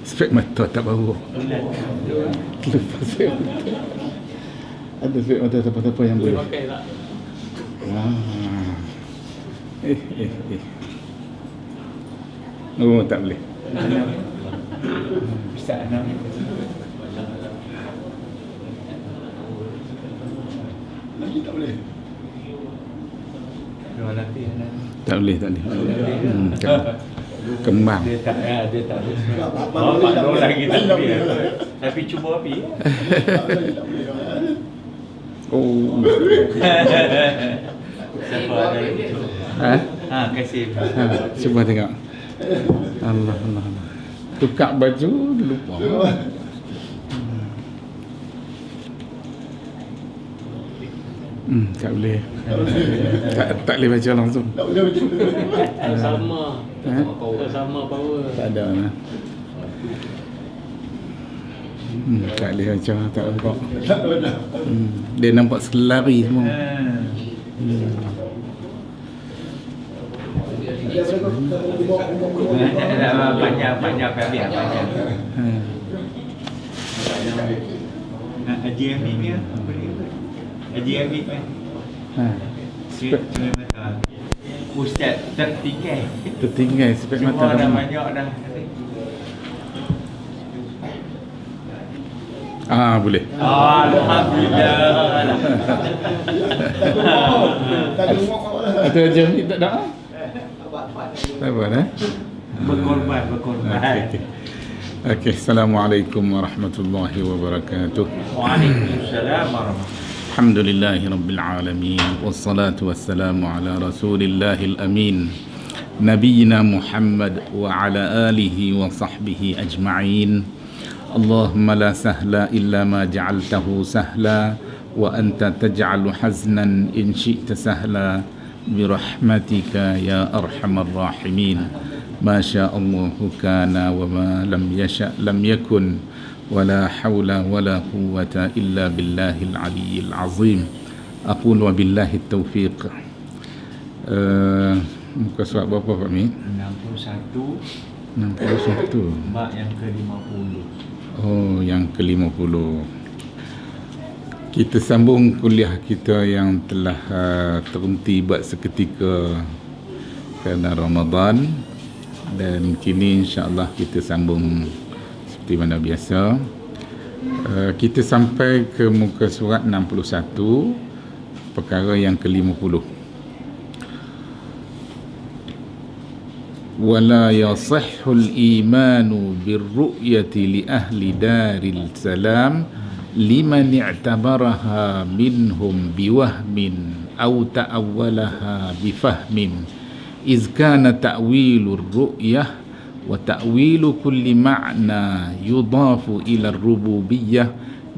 Spek mata tak baru. Lupa spek mata. Ada spek mata apa-apa yang boleh. Pakai tak? Oh, tak boleh. Bisa 6. Lagi tak boleh. Dua latih. Tak boleh. Kembang. Dia tak ada. Pak Pak lagi tak boleh. Tapi cuba api. Tak boleh. Oh. Siapa ada? Kasih. Cuba tengok. Allah. Tukar baju lupa. Tak boleh. Tak boleh baca langsung. Tak boleh macam tu. Sama power. Tak ada lah. Tak boleh baca, tak nampak. Tak boleh. Dia nampak selari semua. Panjang biar panjang. Haji Amin ni apa dia? Haji Amin kan? Ustaz Tertinggal spek mata Semua dah dah. banyak dah. Boleh. Alhamdulillah. Tak ada rumah kau lah. Atau jam ni tak ada. Tak apa dah. Berkorban. Okey. Assalamualaikum warahmatullahi wabarakatuh. Waalaikumsalam warahmatullahi. Alhamdulillahi rabbil alamin. Wassalatu wassalamu ala rasulillahil amin. Nabiyyina Muhammad wa ala alihi wa sahbihi ajma'in. Allahumma la sahla illa ma ja'altahu sahla wa anta taj'alu haznan in syi'ta sahla birahmatika ya arhamar rahimin. Ma sya'allahu kana wa ma lam yasha' lam yakun wa la hawla wa la quwwata illa billahil aliyyil azim. Aqul wa billahi taufiq. Muka surat berapa Pak Mi? 61. 61. Mak yang ke-50. Oh, yang ke-50. Kita sambung kuliah kita yang telah terhenti buat seketika kerana Ramadan, dan kini insya-Allah kita sambung seperti mana biasa. Kita sampai ke muka surat 61, perkara yang ke-50. ولا يصح الإيمان بالرؤية لأهل دار السلام لمن اعتبرها منهم بوهم أو تأولها بفهم إذ كان تأويل الرؤية وتأويل كل معنى يضاف إلى الربوبية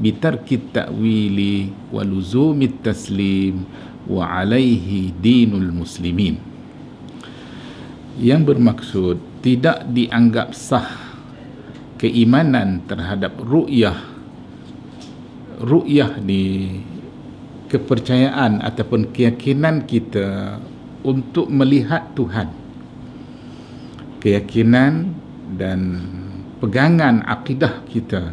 بترك التأويل ولزوم التسليم وعليه دين المسلمين. Yang bermaksud tidak dianggap sah keimanan terhadap ru'yah. Ru'yah ni kepercayaan ataupun keyakinan kita untuk melihat Tuhan. Keyakinan dan pegangan akidah kita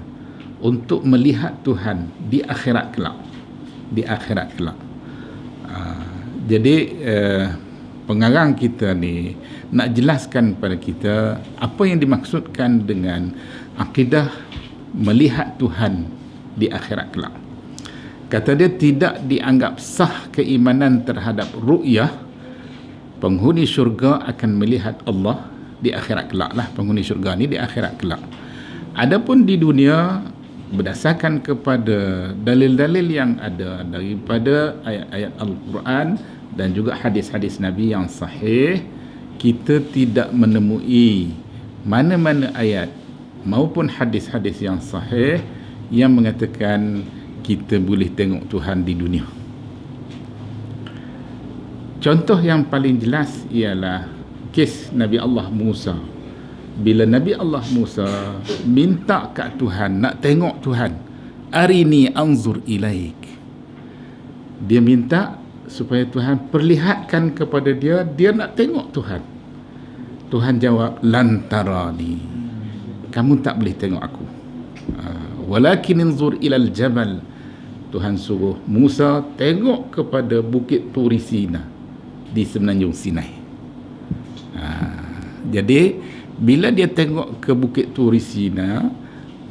untuk melihat Tuhan di akhirat kelak. Jadi pengarang kita ni nak jelaskan kepada kita apa yang dimaksudkan dengan akidah melihat Tuhan di akhirat kelak. Kata dia tidak dianggap sah keimanan terhadap ru'yah. Penghuni syurga akan melihat Allah di akhirat kelak lah. Penghuni syurga ni di akhirat kelak. Adapun di dunia, berdasarkan kepada dalil-dalil yang ada daripada ayat-ayat Al-Quran dan juga hadis-hadis Nabi yang sahih, kita tidak menemui mana-mana ayat maupun hadis-hadis yang sahih yang mengatakan kita boleh tengok Tuhan di dunia. Contoh yang paling jelas ialah kes Nabi Allah Musa. Bila Nabi Allah Musa minta kat Tuhan, nak tengok Tuhan, arini anzur ilaik, dia minta supaya Tuhan perlihatkan kepada dia, dia nak tengok Tuhan. Tuhan jawab, lantarani, kamu tak boleh tengok aku. Walakin inzur ilal jabal, Tuhan suruh Musa tengok kepada bukit Turi Sina di semenanjung Sinai. Jadi bila dia tengok ke bukit Turi Sina,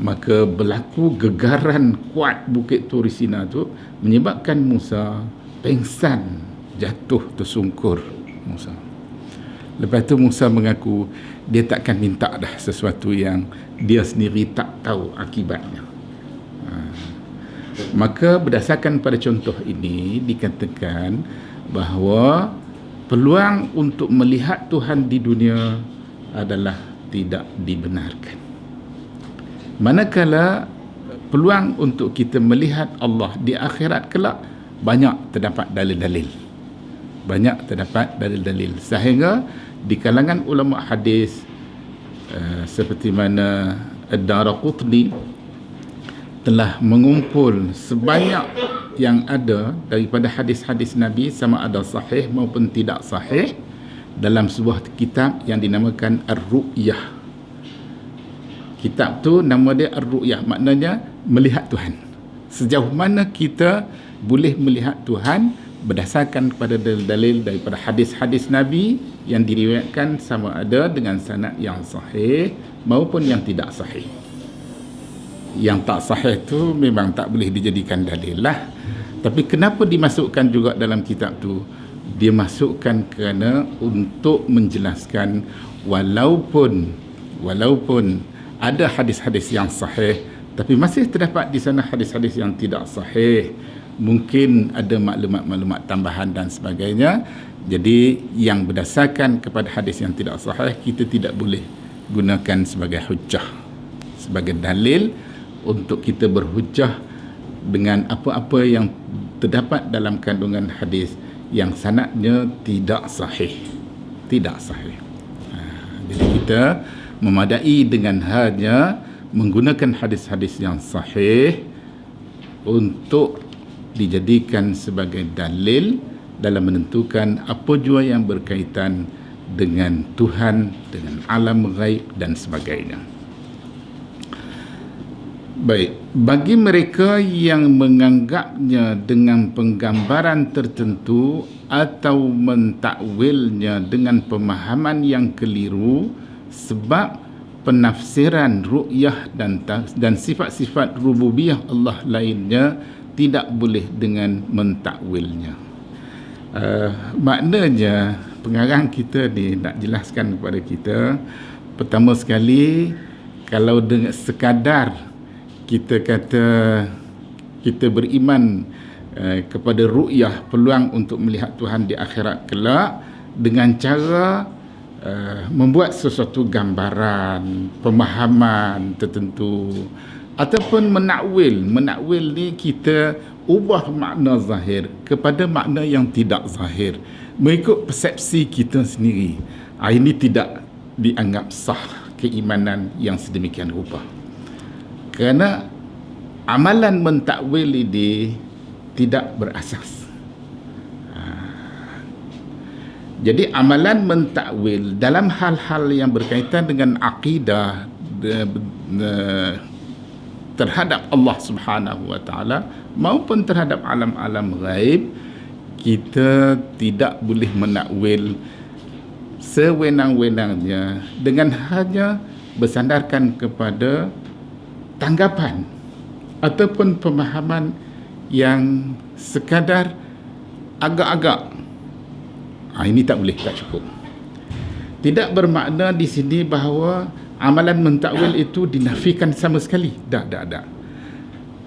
maka berlaku gegaran kuat bukit Turi Sina tu, menyebabkan Musa pengsan, jatuh tersungkur Musa. Lepas tu Musa mengaku dia takkan minta dah sesuatu yang dia sendiri tak tahu akibatnya. Maka berdasarkan pada contoh ini dikatakan bahawa peluang untuk melihat Tuhan di dunia adalah tidak dibenarkan. Manakala peluang untuk kita melihat Allah di akhirat kelak banyak terdapat dalil-dalil. Banyak terdapat dalil-dalil sehingga di kalangan ulama hadis seperti mana Ad-Daraqutni telah mengumpul sebanyak yang ada daripada hadis-hadis Nabi, sama ada sahih maupun tidak sahih, dalam sebuah kitab yang dinamakan Ar-Ru'yah. Kitab tu nama dia Ar-Ru'yah, maknanya melihat Tuhan. Sejauh mana kita boleh melihat Tuhan berdasarkan kepada dalil-dalil daripada hadis-hadis Nabi yang diriwayatkan sama ada dengan sanad yang sahih maupun yang tidak sahih. Yang tak sahih tu memang tak boleh dijadikan dalil lah. Tapi kenapa dimasukkan juga dalam kitab tu? Dia masukkan kerana untuk menjelaskan walaupun ada hadis-hadis yang sahih, tapi masih terdapat di sana hadis-hadis yang tidak sahih. Mungkin ada maklumat-maklumat tambahan dan sebagainya. Jadi yang berdasarkan kepada hadis yang tidak sahih, kita tidak boleh gunakan sebagai hujjah, sebagai dalil untuk kita berhujjah dengan apa-apa yang terdapat dalam kandungan hadis yang sanadnya tidak sahih. Tidak sahih. Jadi kita memadai dengan hanya menggunakan hadis-hadis yang sahih untuk dijadikan sebagai dalil dalam menentukan apa jua yang berkaitan dengan Tuhan, dengan alam ghaib dan sebagainya. Baik, bagi mereka yang menganggapnya dengan penggambaran tertentu atau mentakwilnya dengan pemahaman yang keliru, sebab penafsiran ru'yah dan sifat-sifat rububiyah Allah lainnya tidak boleh dengan mentakwilnya. Maknanya pengarang kita ni nak jelaskan kepada kita, pertama sekali, kalau dengan sekadar kita kata kita beriman kepada ru'yah, peluang untuk melihat Tuhan di akhirat kelak, dengan cara membuat sesuatu gambaran, pemahaman tertentu, ataupun menakwil ni kita ubah makna zahir kepada makna yang tidak zahir mengikut persepsi kita sendiri. Ini tidak dianggap sah keimanan yang sedemikian rupa, kerana amalan mentakwil ini tidak berasas. Jadi amalan mentakwil dalam hal-hal yang berkaitan dengan akidah terhadap Allah Subhanahu wa taala maupun terhadap alam-alam ghaib, kita tidak boleh menakwil sewenang-wenangnya dengan hanya bersandarkan kepada tanggapan ataupun pemahaman yang sekadar agak-agak. Ini tak boleh, tak cukup. Tidak bermakna di sini bahawa amalan mentakwil itu dinafikan sama sekali. Tak.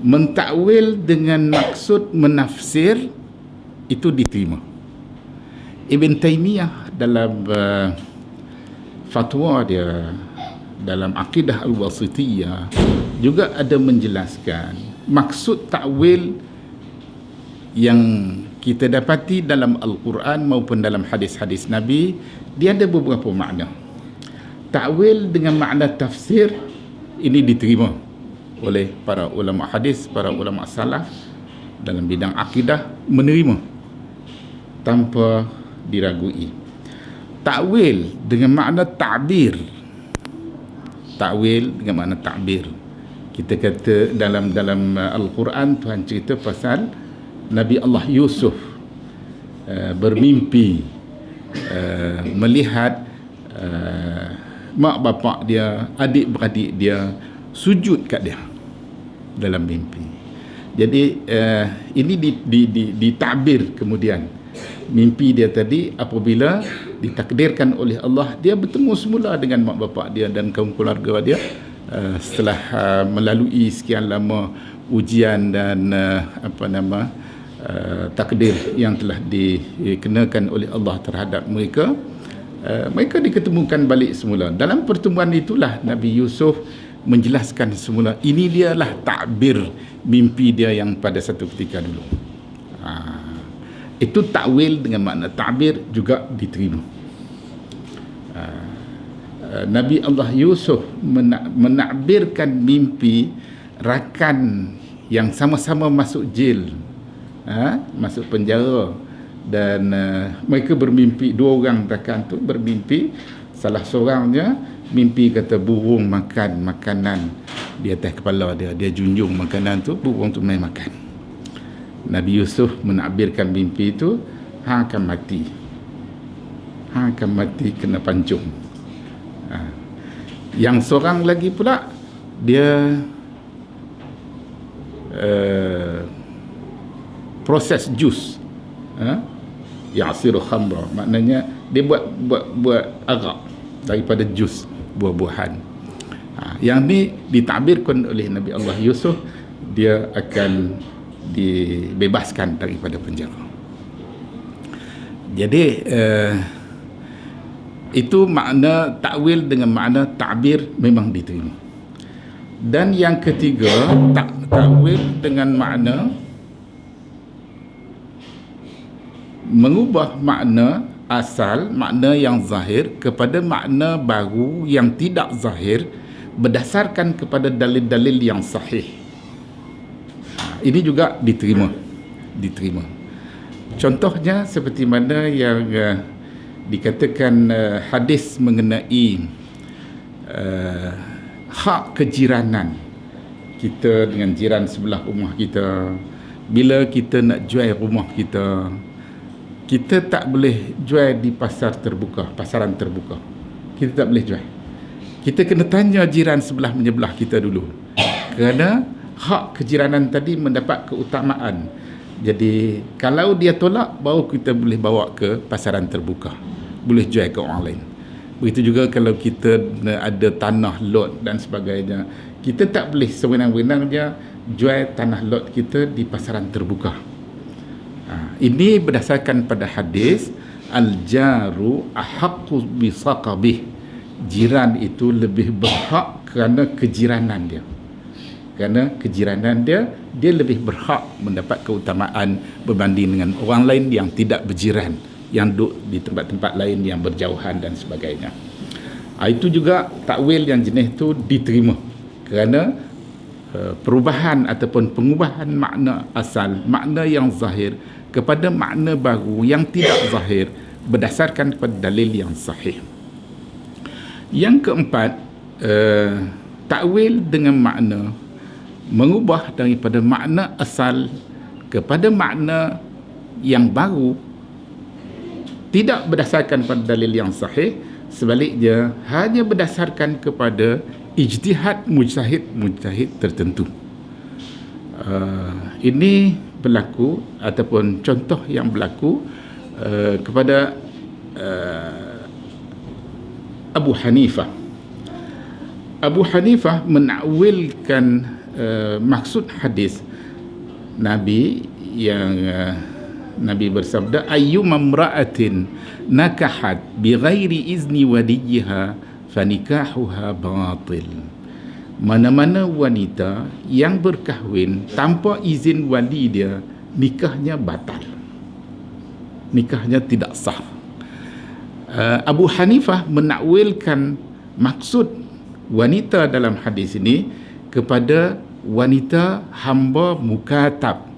Mentakwil dengan maksud menafsir itu diterima. Ibn Taymiyah dalam fatwa dia dalam Aqidah Al-Wasithiyah juga ada menjelaskan maksud takwil yang kita dapati dalam Al-Quran maupun dalam hadis-hadis Nabi. Dia ada beberapa makna. Takwil dengan makna tafsir ini diterima oleh para ulama hadis, para ulama salaf dalam bidang akidah, menerima tanpa diragui. Takwil dengan makna ta'bir takwil dengan makna takbir. Kita kata dalam Al-Quran Tuhan cerita pasal Nabi Allah Yusuf bermimpi melihat mak bapak dia, adik-beradik dia sujud kat dia dalam mimpi. Jadi ini ditakbir kemudian. Mimpi dia tadi apabila ditakdirkan oleh Allah, dia bertemu semula dengan mak bapak dia dan kaum keluarga dia setelah melalui sekian lama ujian dan takdir yang telah dikenakan oleh Allah terhadap mereka. Mereka diketemukan balik semula. Dalam pertemuan itulah Nabi Yusuf menjelaskan semula, ini dialah takbir mimpi dia yang pada satu ketika dulu. Itu takwil dengan makna takbir juga diterima. Nabi Allah Yusuf menakbirkan mimpi rakan yang sama-sama masuk jail, masuk penjara, dan mereka bermimpi, dua orang rakan tu bermimpi, salah seorangnya mimpi kata burung makan makanan di atas kepala dia, dia junjung makanan tu, burung tu main makan. Nabi Yusuf menakbirkan mimpi itu, hang akan mati kena pancung. Yang seorang lagi pula dia proses jus, ya'siru khamra, maknanya dia buat arak daripada jus buah-buahan. Yang ni ditakbirkan oleh Nabi Allah Yusuf, dia akan dibebaskan daripada penjara. Jadi itu makna takwil dengan makna takbir memang diterima. Dan yang ketiga, takwil dengan makna mengubah makna asal, makna yang zahir kepada makna baru yang tidak zahir berdasarkan kepada dalil-dalil yang sahih. Ini juga diterima. Contohnya seperti mana yang dikatakan hadis mengenai hak kejiranan kita dengan jiran sebelah rumah kita. Bila kita nak jual rumah kita, kita tak boleh jual di pasaran terbuka. Kita tak boleh jual. Kita kena tanya jiran sebelah menyebelah kita dulu, kerana hak kejiranan tadi mendapat keutamaan. Jadi kalau dia tolak, baru kita boleh bawa ke pasaran terbuka, boleh jual ke orang lain. Begitu juga kalau kita ada tanah lot dan sebagainya, kita tak boleh sewenang-wenangnya jual tanah lot kita di pasaran terbuka. Ini berdasarkan pada hadis al-jaru ahaqqu bisaqabih, jiran itu lebih berhak kerana kejiranan dia. Kerana kejiranan dia lebih berhak mendapat keutamaan berbanding dengan orang lain yang tidak berjiran, yang duduk di tempat-tempat lain yang berjauhan dan sebagainya. Itu juga takwil yang jenis itu diterima kerana perubahan ataupun pengubahan makna asal, makna yang zahir kepada makna baru yang tidak zahir berdasarkan kepada dalil yang sahih. Yang keempat, takwil dengan makna mengubah daripada makna asal kepada makna yang baru tidak berdasarkan pada dalil yang sahih, sebaliknya hanya berdasarkan kepada ijtihad mujtahid tertentu. Ini berlaku ataupun contoh yang berlaku kepada Abu Hanifah. Abu Hanifah menakwilkan maksud hadis Nabi yang Nabi bersabda, ayyuma imra'atin nakahat bighairi izni waliyiha fanikahuha batil. Mana-mana wanita yang berkahwin tanpa izin wali dia, nikahnya batal, nikahnya tidak sah. Abu Hanifah menakwilkan maksud wanita dalam hadis ini kepada wanita hamba mukatab.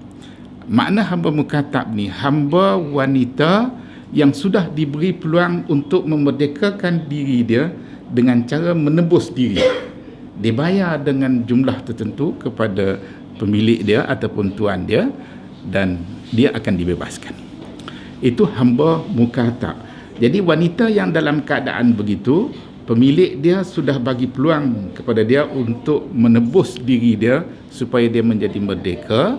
Makna hamba mukatab ni, hamba wanita yang sudah diberi peluang untuk memerdekakan diri dia dengan cara menebus diri. Dia bayar dengan jumlah tertentu kepada pemilik dia ataupun tuan dia dan dia akan dibebaskan. Itu hamba mukata. Jadi wanita yang dalam keadaan begitu, pemilik dia sudah bagi peluang kepada dia untuk menebus diri dia supaya dia menjadi merdeka,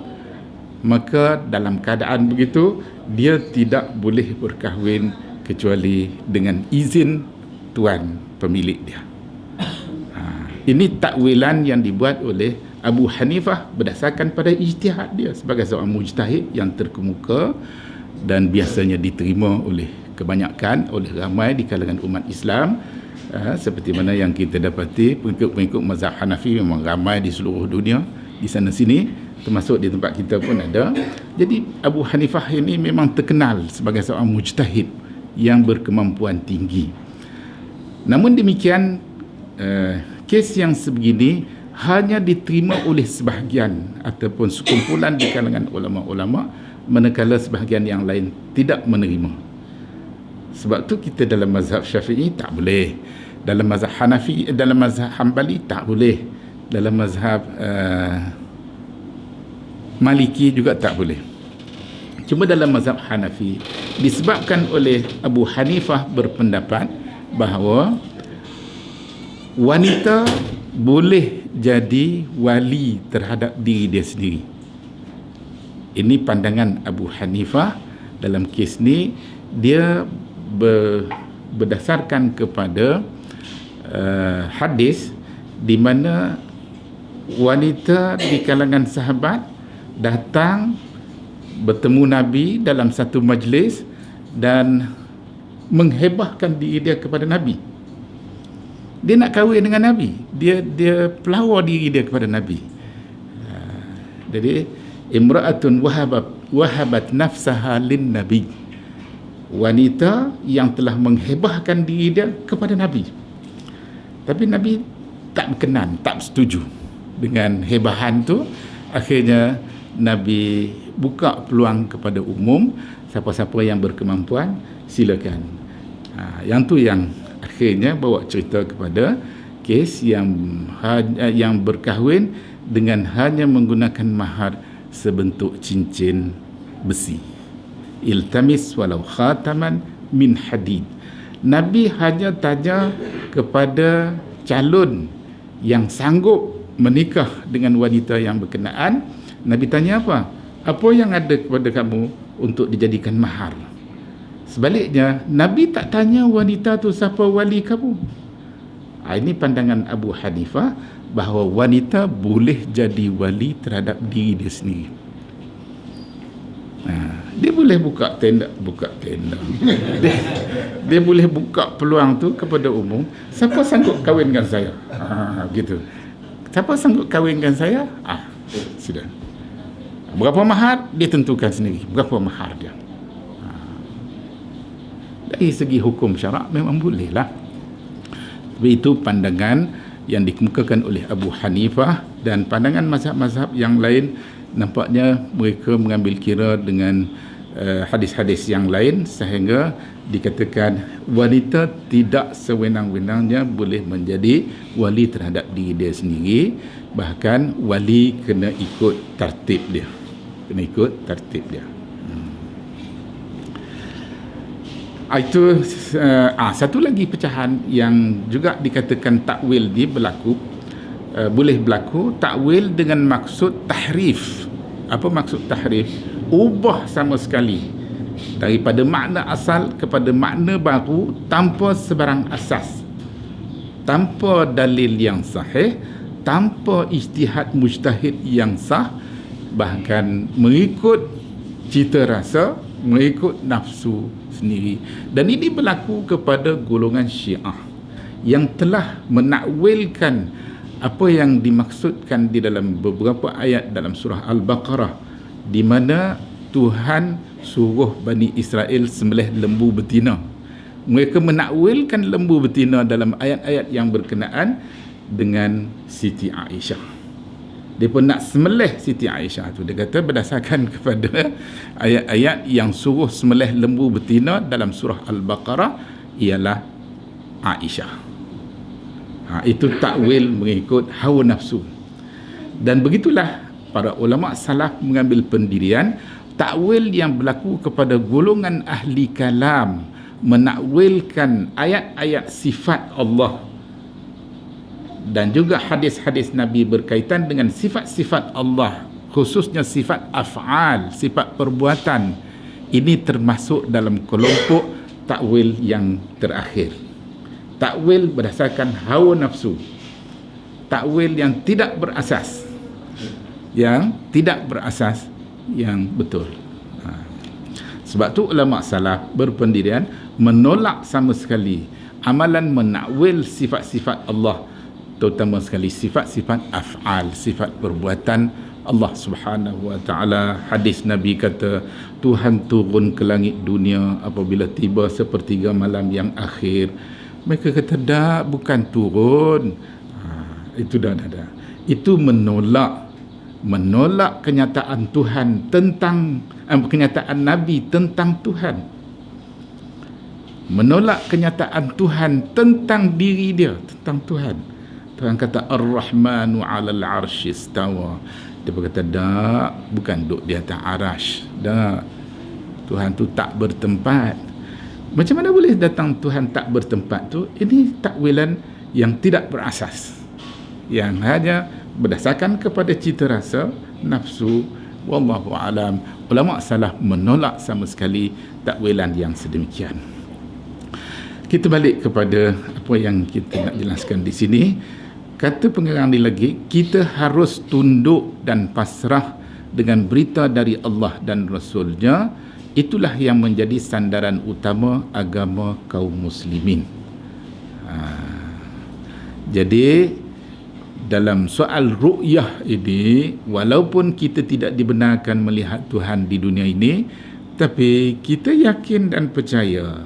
maka dalam keadaan begitu dia tidak boleh berkahwin kecuali dengan izin tuan pemilik dia. Ini takwilan yang dibuat oleh Abu Hanifah berdasarkan pada ijtihad dia sebagai seorang mujtahid yang terkemuka dan biasanya diterima oleh kebanyakan, oleh ramai di kalangan umat Islam. Seperti mana yang kita dapati pengikut mazhab Hanafi memang ramai di seluruh dunia, di sana sini, termasuk di tempat kita pun ada. Jadi Abu Hanifah ini memang terkenal sebagai seorang mujtahid yang berkemampuan tinggi. Namun demikian, kes yang sebegini hanya diterima oleh sebahagian ataupun sekumpulan di kalangan ulama-ulama, manakala sebahagian yang lain tidak menerima. Sebab tu kita dalam mazhab Syafi'i tak boleh, dalam mazhab Hanafi, dalam mazhab Hambali tak boleh, dalam mazhab Maliki juga tak boleh. Cuma dalam mazhab Hanafi disebabkan oleh Abu Hanifah berpendapat bahawa wanita boleh jadi wali terhadap diri dia sendiri. Ini pandangan Abu Hanifah. Dalam kes ni dia berdasarkan kepada hadis di mana wanita di kalangan sahabat datang bertemu Nabi dalam satu majlis dan menghebahkan diri dia kepada Nabi. Dia nak kahwin dengan Nabi, dia pelawar diri dia kepada Nabi. Jadi imra'atun wahabat nafsaha lin Nabi, wanita yang telah menghebahkan diri dia kepada Nabi. Tapi Nabi tak berkenan, tak setuju dengan hebahan tu. Akhirnya Nabi buka peluang kepada umum, siapa-siapa yang berkemampuan silakan. Yang tu yang akhirnya bawa cerita kepada kes yang berkahwin dengan hanya menggunakan mahar sebentuk cincin besi. Iltamis walau khataman min hadid. Nabi hanya tanya kepada calon yang sanggup menikah dengan wanita yang berkenaan. Nabi tanya apa? Apa yang ada kepada kamu untuk dijadikan mahar? Sebaliknya, Nabi tak tanya wanita tu siapa wali kamu. Ini pandangan Abu Hanifah bahawa wanita boleh jadi wali terhadap diri dia sendiri. Dia boleh buka tenda. Dia boleh buka peluang tu kepada umum. Siapa sanggup kahwin dengan saya? Gitu. Siapa sanggup kahwin dengan saya? Sudah. Berapa mahar? Dia tentukan sendiri. Berapa mahar dia? Dari segi hukum syarak memang boleh lah. Tapi itu pandangan yang dikemukakan oleh Abu Hanifah, dan pandangan mazhab-mazhab yang lain nampaknya mereka mengambil kira dengan hadis-hadis yang lain sehingga dikatakan wanita tidak sewenang-wenangnya boleh menjadi wali terhadap diri dia sendiri. Bahkan wali kena ikut tertib dia. Itu satu lagi pecahan yang juga dikatakan takwil ni berlaku, boleh berlaku takwil dengan maksud tahrif. Apa maksud tahrif? Ubah sama sekali daripada makna asal kepada makna baru tanpa sebarang asas, tanpa dalil yang sahih, tanpa ijtihad mujtahid yang sah, bahkan mengikut cita rasa, mengikut nafsu sendiri. Dan ini berlaku kepada golongan Syiah yang telah menakwilkan apa yang dimaksudkan di dalam beberapa ayat dalam surah Al-Baqarah, di mana Tuhan suruh Bani Israel sembelih lembu betina. Mereka menakwilkan lembu betina dalam ayat-ayat yang berkenaan dengan Siti Aisyah. Dia pun nak sembelih Siti Aisyah tu. Dia kata berdasarkan kepada ayat-ayat yang suruh sembelih lembu betina dalam surah Al-Baqarah ialah Aisyah. Itu takwil mengikut hawa nafsu. Dan begitulah para ulama salaf mengambil pendirian takwil yang berlaku kepada golongan ahli kalam, menakwilkan ayat-ayat sifat Allah dan juga hadis-hadis Nabi berkaitan dengan sifat-sifat Allah, khususnya sifat af'al, sifat perbuatan. Ini termasuk dalam kelompok takwil yang terakhir. Takwil berdasarkan hawa nafsu, takwil yang tidak berasas, yang betul. Sebab tu ulama salaf berpendirian menolak sama sekali amalan menakwil sifat-sifat Allah, terutama sekali sifat-sifat af'al, sifat perbuatan Allah Subhanahu wa taala. Hadis Nabi kata Tuhan turun ke langit dunia apabila tiba sepertiga malam yang akhir. Mereka kata dah, bukan turun. Itu dah. Itu menolak kenyataan Tuhan tentang kenyataan Nabi tentang Tuhan. Menolak kenyataan Tuhan tentang diri dia, tentang Tuhan. Tuhan kata Ar-Rahmanu 'alal 'arsy istawa. Dia berkata dak, bukan duduk di atas arasy. Dak. Tuhan tu tak bertempat. Macam mana boleh datang Tuhan tak bertempat tu? Ini takwilan yang tidak berasas, yang hanya berdasarkan kepada cita rasa, nafsu. Wallahu alam. Ulama salaf menolak sama sekali takwilan yang sedemikian. Kita balik kepada apa yang kita nak jelaskan di sini. Kata pengarang ni lagi, kita harus tunduk dan pasrah dengan berita dari Allah dan Rasul-Nya. Itulah yang menjadi sandaran utama agama kaum muslimin. Jadi dalam soal ru'yah ini, walaupun kita tidak dibenarkan melihat Tuhan di dunia ini, tapi kita yakin dan percaya,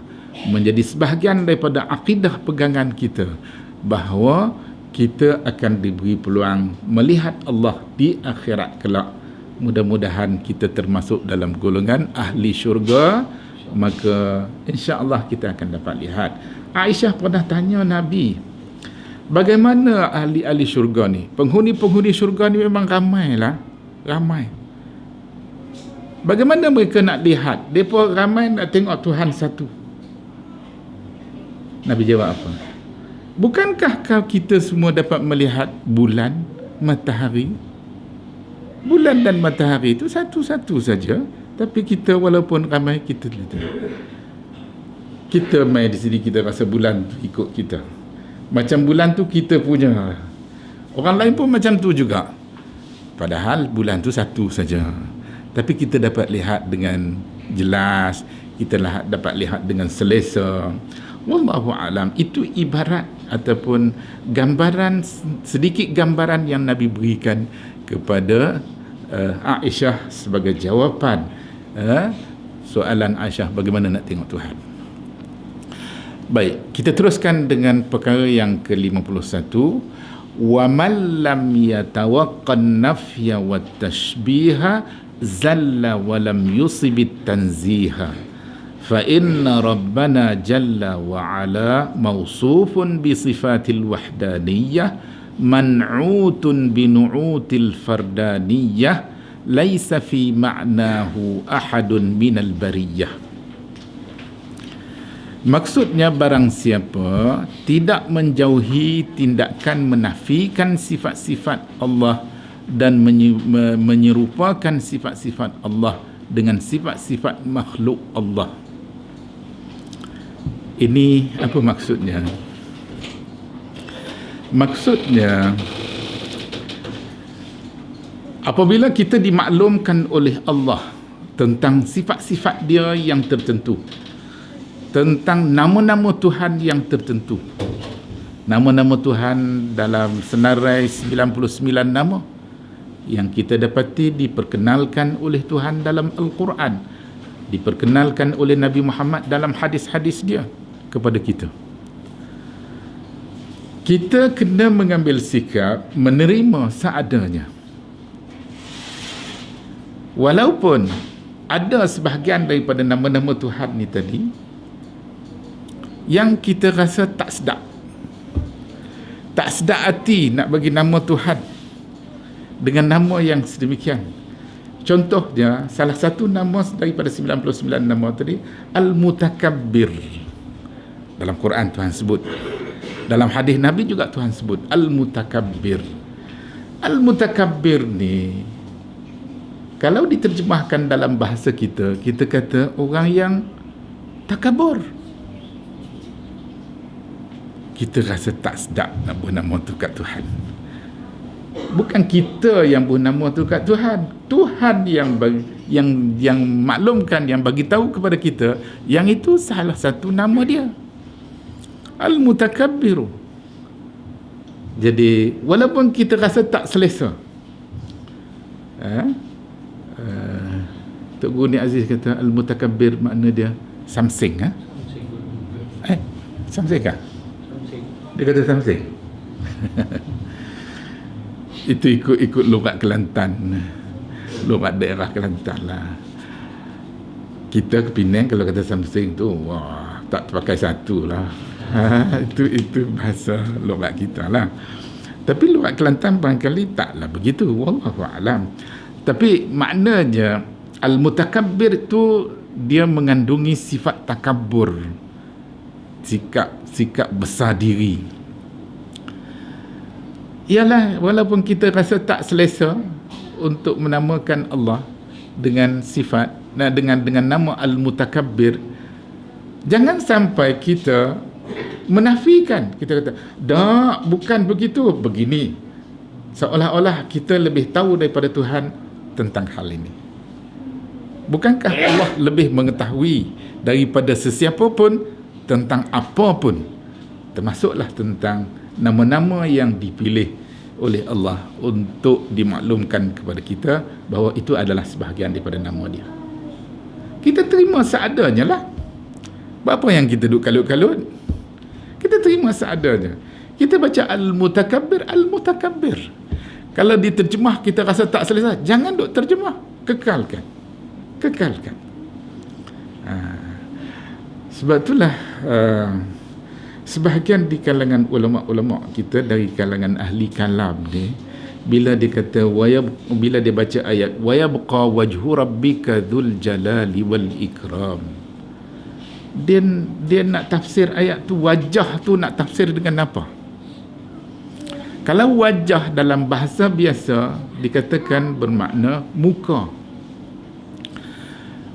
menjadi sebahagian daripada akidah pegangan kita, bahawa kita akan diberi peluang melihat Allah di akhirat kelak. Mudah-mudahan kita termasuk dalam golongan ahli syurga, maka insya-Allah kita akan dapat lihat. Aisyah pernah tanya Nabi, bagaimana ahli-ahli syurga ni? Penghuni-penghuni syurga ni memang ramailah, ramai. Bagaimana mereka nak lihat? Mereka ramai nak tengok Tuhan satu. Nabi jawab apa? Bukankah kita semua dapat melihat bulan, matahari? Bulan dan matahari itu satu-satu saja, tapi kita walaupun ramai, kita lihat. Kita main di sini, kita rasa bulan tu ikut kita. Macam bulan tu kita punya. Orang lain pun macam tu juga. Padahal bulan tu satu saja. Tapi kita dapat lihat dengan jelas, kita dapat lihat dengan selesa. Wallahu alam. Itu ibarat ataupun gambaran, sedikit gambaran yang Nabi berikan kepada Aisyah sebagai jawapan soalan Aisyah bagaimana nak tengok Tuhan. Baik, kita teruskan dengan perkara yang ke-51. Wa man lam yatawaqqan nafya wat tashbiha zalla wa lam yusibit tanziha. فإن ربنا جل وعلا موصوف بصفات الوحدانية منعوت بنعوت الفردانية ليس في معناه أحد من البرية. Maksudnya barang siapa tidak menjauhi tindakan menafikan sifat-sifat Allah dan menyerupakan sifat-sifat Allah dengan sifat-sifat makhluk Allah. Ini apa maksudnya? Maksudnya, apabila kita dimaklumkan oleh Allah tentang sifat-sifat Dia yang tertentu, tentang nama-nama Tuhan yang tertentu. Nama-nama Tuhan dalam senarai 99 nama yang kita dapati diperkenalkan oleh Tuhan dalam Al-Quran, diperkenalkan oleh Nabi Muhammad dalam hadis-hadis dia kepada kita. Kita kena mengambil sikap menerima seadanya. Walaupun ada sebahagian daripada nama-nama Tuhan ni tadi yang kita rasa tak sedap, tak sedap hati nak bagi nama Tuhan dengan nama yang sedemikian. Contohnya, salah satu nama daripada 99 nama tadi, Al-Mutakabbir. Dalam Quran Tuhan sebut, dalam hadis Nabi juga Tuhan sebut Al-Mutakabbir. Al-Mutakabbir ni kalau diterjemahkan dalam bahasa kita, kita kata orang yang takabur. Kita rasa tak sedap nak buat nama tu kat Tuhan. Bukan kita yang buat nama tu kat Tuhan. Tuhan yang maklumkan, yang bagi tahu kepada kita yang itu salah satu nama dia. Al-Mutakabbiru. Jadi walaupun kita rasa tak selesa, Tok Guru Ni Aziz kata Al-Mutakabbir makna dia something. Something kah? Dia kata something. Itu ikut logat Kelantan, logat daerah Kelantan lah. Kita ke Penang kalau kata something tu, wah, tak terpakai satu lah. Itu bahasa logat kita lah. Tapi logat Kelantan barangkali taklah begitu, wallahu a'lam. Tapi maknanya Al-Mutakabbir tu dia mengandungi sifat takabur, sikap besar diri. Ialah walaupun kita rasa tak selesa untuk menamakan Allah dengan sifat, dengan nama Al-Mutakabbir, jangan sampai kita menafikan. Kita kata, "Tak, bukan begitu, begini." Seolah-olah kita lebih tahu daripada Tuhan tentang hal ini. Bukankah Allah lebih mengetahui daripada sesiapa pun tentang apa pun, termasuklah tentang nama-nama yang dipilih oleh Allah untuk dimaklumkan kepada kita bahawa itu adalah sebahagian daripada nama dia. Kita terima seadanya lah. Apa yang kita duk kalut-kalut? Kita terima seadanya. Kita baca Al-Mutakabbir, Al-Mutakabbir. Kalau diterjemah kita rasa tak selesa, jangan duk terjemah, kekalkan. Sebab itulah sebahagian di kalangan ulama-ulama kita dari kalangan ahli kalam ni, bila dia kata bila dia baca ayat wa yabqa wajhu rabbika dzul jalali wal ikram, dia nak tafsir ayat tu, wajah tu nak tafsir dengan apa? Kalau wajah dalam bahasa biasa dikatakan bermakna muka.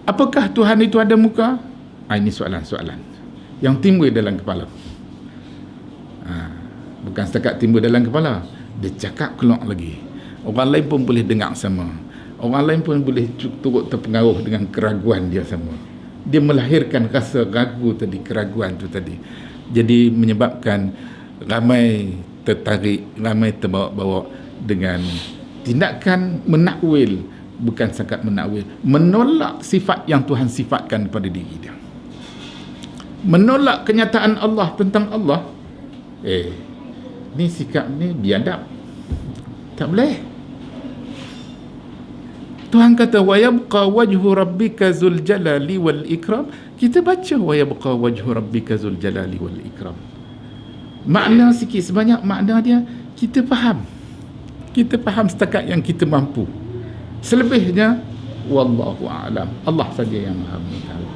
Apakah Tuhan itu ada muka? Ini soalan-soalan yang timbul dalam kepala. Bukan setakat timbul dalam kepala, dia cakap keluar lagi. Orang lain pun boleh dengar sama. Orang lain pun boleh turut terpengaruh dengan keraguan dia sama. Dia melahirkan rasa ragu tadi, keraguan tu tadi. Jadi menyebabkan ramai tertarik, ramai terbawa-bawa dengan tindakan menakwil, bukan sekat menakwil, menolak sifat yang Tuhan sifatkan pada diri dia, menolak kenyataan Allah tentang Allah. Ni sikap ni biadab, tak boleh. Tuhan kata wa yabqa wajhu rabbika zul jalali wal ikram. Kita baca wa yabqa wajhu rabbika zul jalali wal ikram. Makna sikit sebanyak makna dia kita faham. Kita faham setakat yang kita mampu. Selebihnya wallahu a'lam, Allah saja yang Maha mengetahui.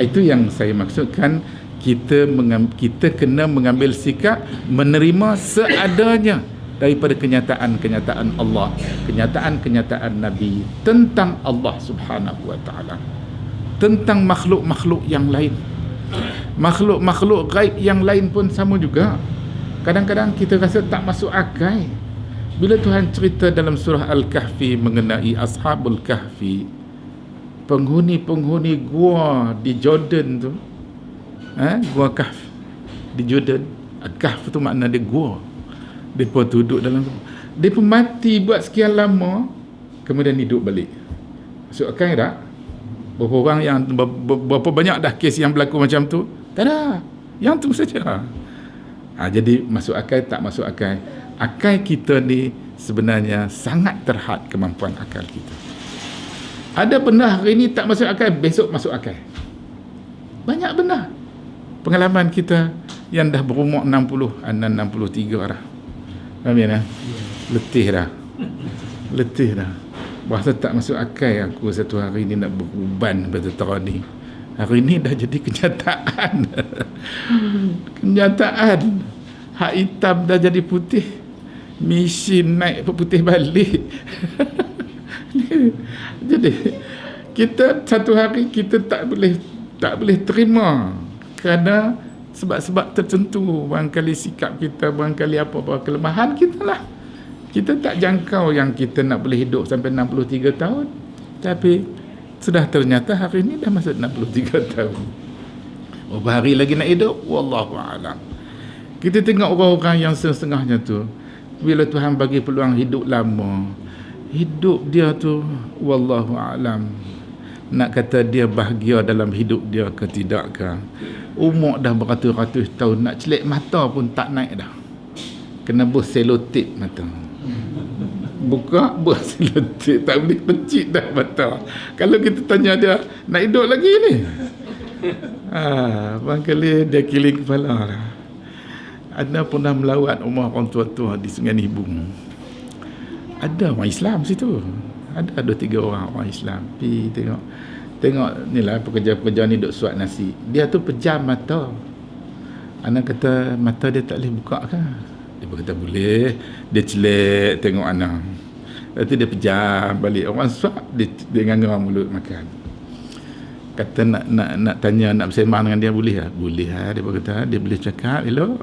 Itu yang saya maksudkan, kita kena mengambil sikap menerima seadanya daripada kenyataan-kenyataan Allah, kenyataan-kenyataan Nabi tentang Allah Subhanahu wa taala, tentang makhluk-makhluk yang lain. Makhluk-makhluk gaib yang lain pun sama juga. Kadang-kadang kita rasa tak masuk akal bila Tuhan cerita dalam surah Al-Kahfi mengenai Ashabul Kahfi, penghuni-penghuni gua di Jordan tu, gua Kahf di Jordan. Kahf tu makna dia gua. Mereka duduk dalam, mereka mati buat sekian lama, kemudian hidup balik. Masuk akal tak? Berapa banyak dah kes yang berlaku macam tu? Tak ada. Yang tu saja. Jadi masuk akal tak masuk akal? Akal kita ni sebenarnya sangat terhad kemampuan akal kita. Ada benda hari ni tak masuk akal, besok masuk akal. Banyak benda. Pengalaman kita yang dah berumur 60, 63 dah. Amin lah. Letih dah. Letih dah. Berasa tak masuk akal aku satu hari ni nak beruban bertera ni. Hari ni dah jadi kenyataan. Kenyataan. Hak hitam dah jadi putih. Mesin naik putih balik. Jadi kita satu hari kita tak boleh terima kerana sebab-sebab tertentu, barangkali sikap kita, barangkali apa-apa kelemahan kita lah. Kita tak jangkau yang kita nak boleh hidup sampai 63 tahun. Tapi sudah ternyata hari ini dah masuk 63 tahun. Berapa hari lagi nak hidup? Wallahu a'lam. Kita tengok orang-orang yang setengahnya tu, bila Tuhan bagi peluang hidup lama, hidup dia tu wallahu a'lam. Nak kata dia bahagia dalam hidup dia ke tidak ke. Umur dah beratus-ratus tahun, nak celik mata pun tak naik dah. Kena buh selotip mata. Buka buh selotip, tak boleh pencit dah mata. Kalau kita tanya dia nak hidup lagi ni, barangkali dia kiling kepala lah. Ada pernah melawat rumah orang tua-tua di Sungai Nibung. Ada orang Islam situ. Ada 2-3 orang Islam. Pergi tengok ni lah pekerja-pekerja ni duk suat nasi. Dia tu pejam mata. Anak kata mata dia tak boleh buka kan? Dia kata boleh. Dia celik tengok anak. Lepas tu dia pejam balik. Orang suat dia nganga mulut makan. Kata nak tanya, nak bersembang dengan dia, boleh tak? Boleh lah. Dia kata dia boleh cakap elok.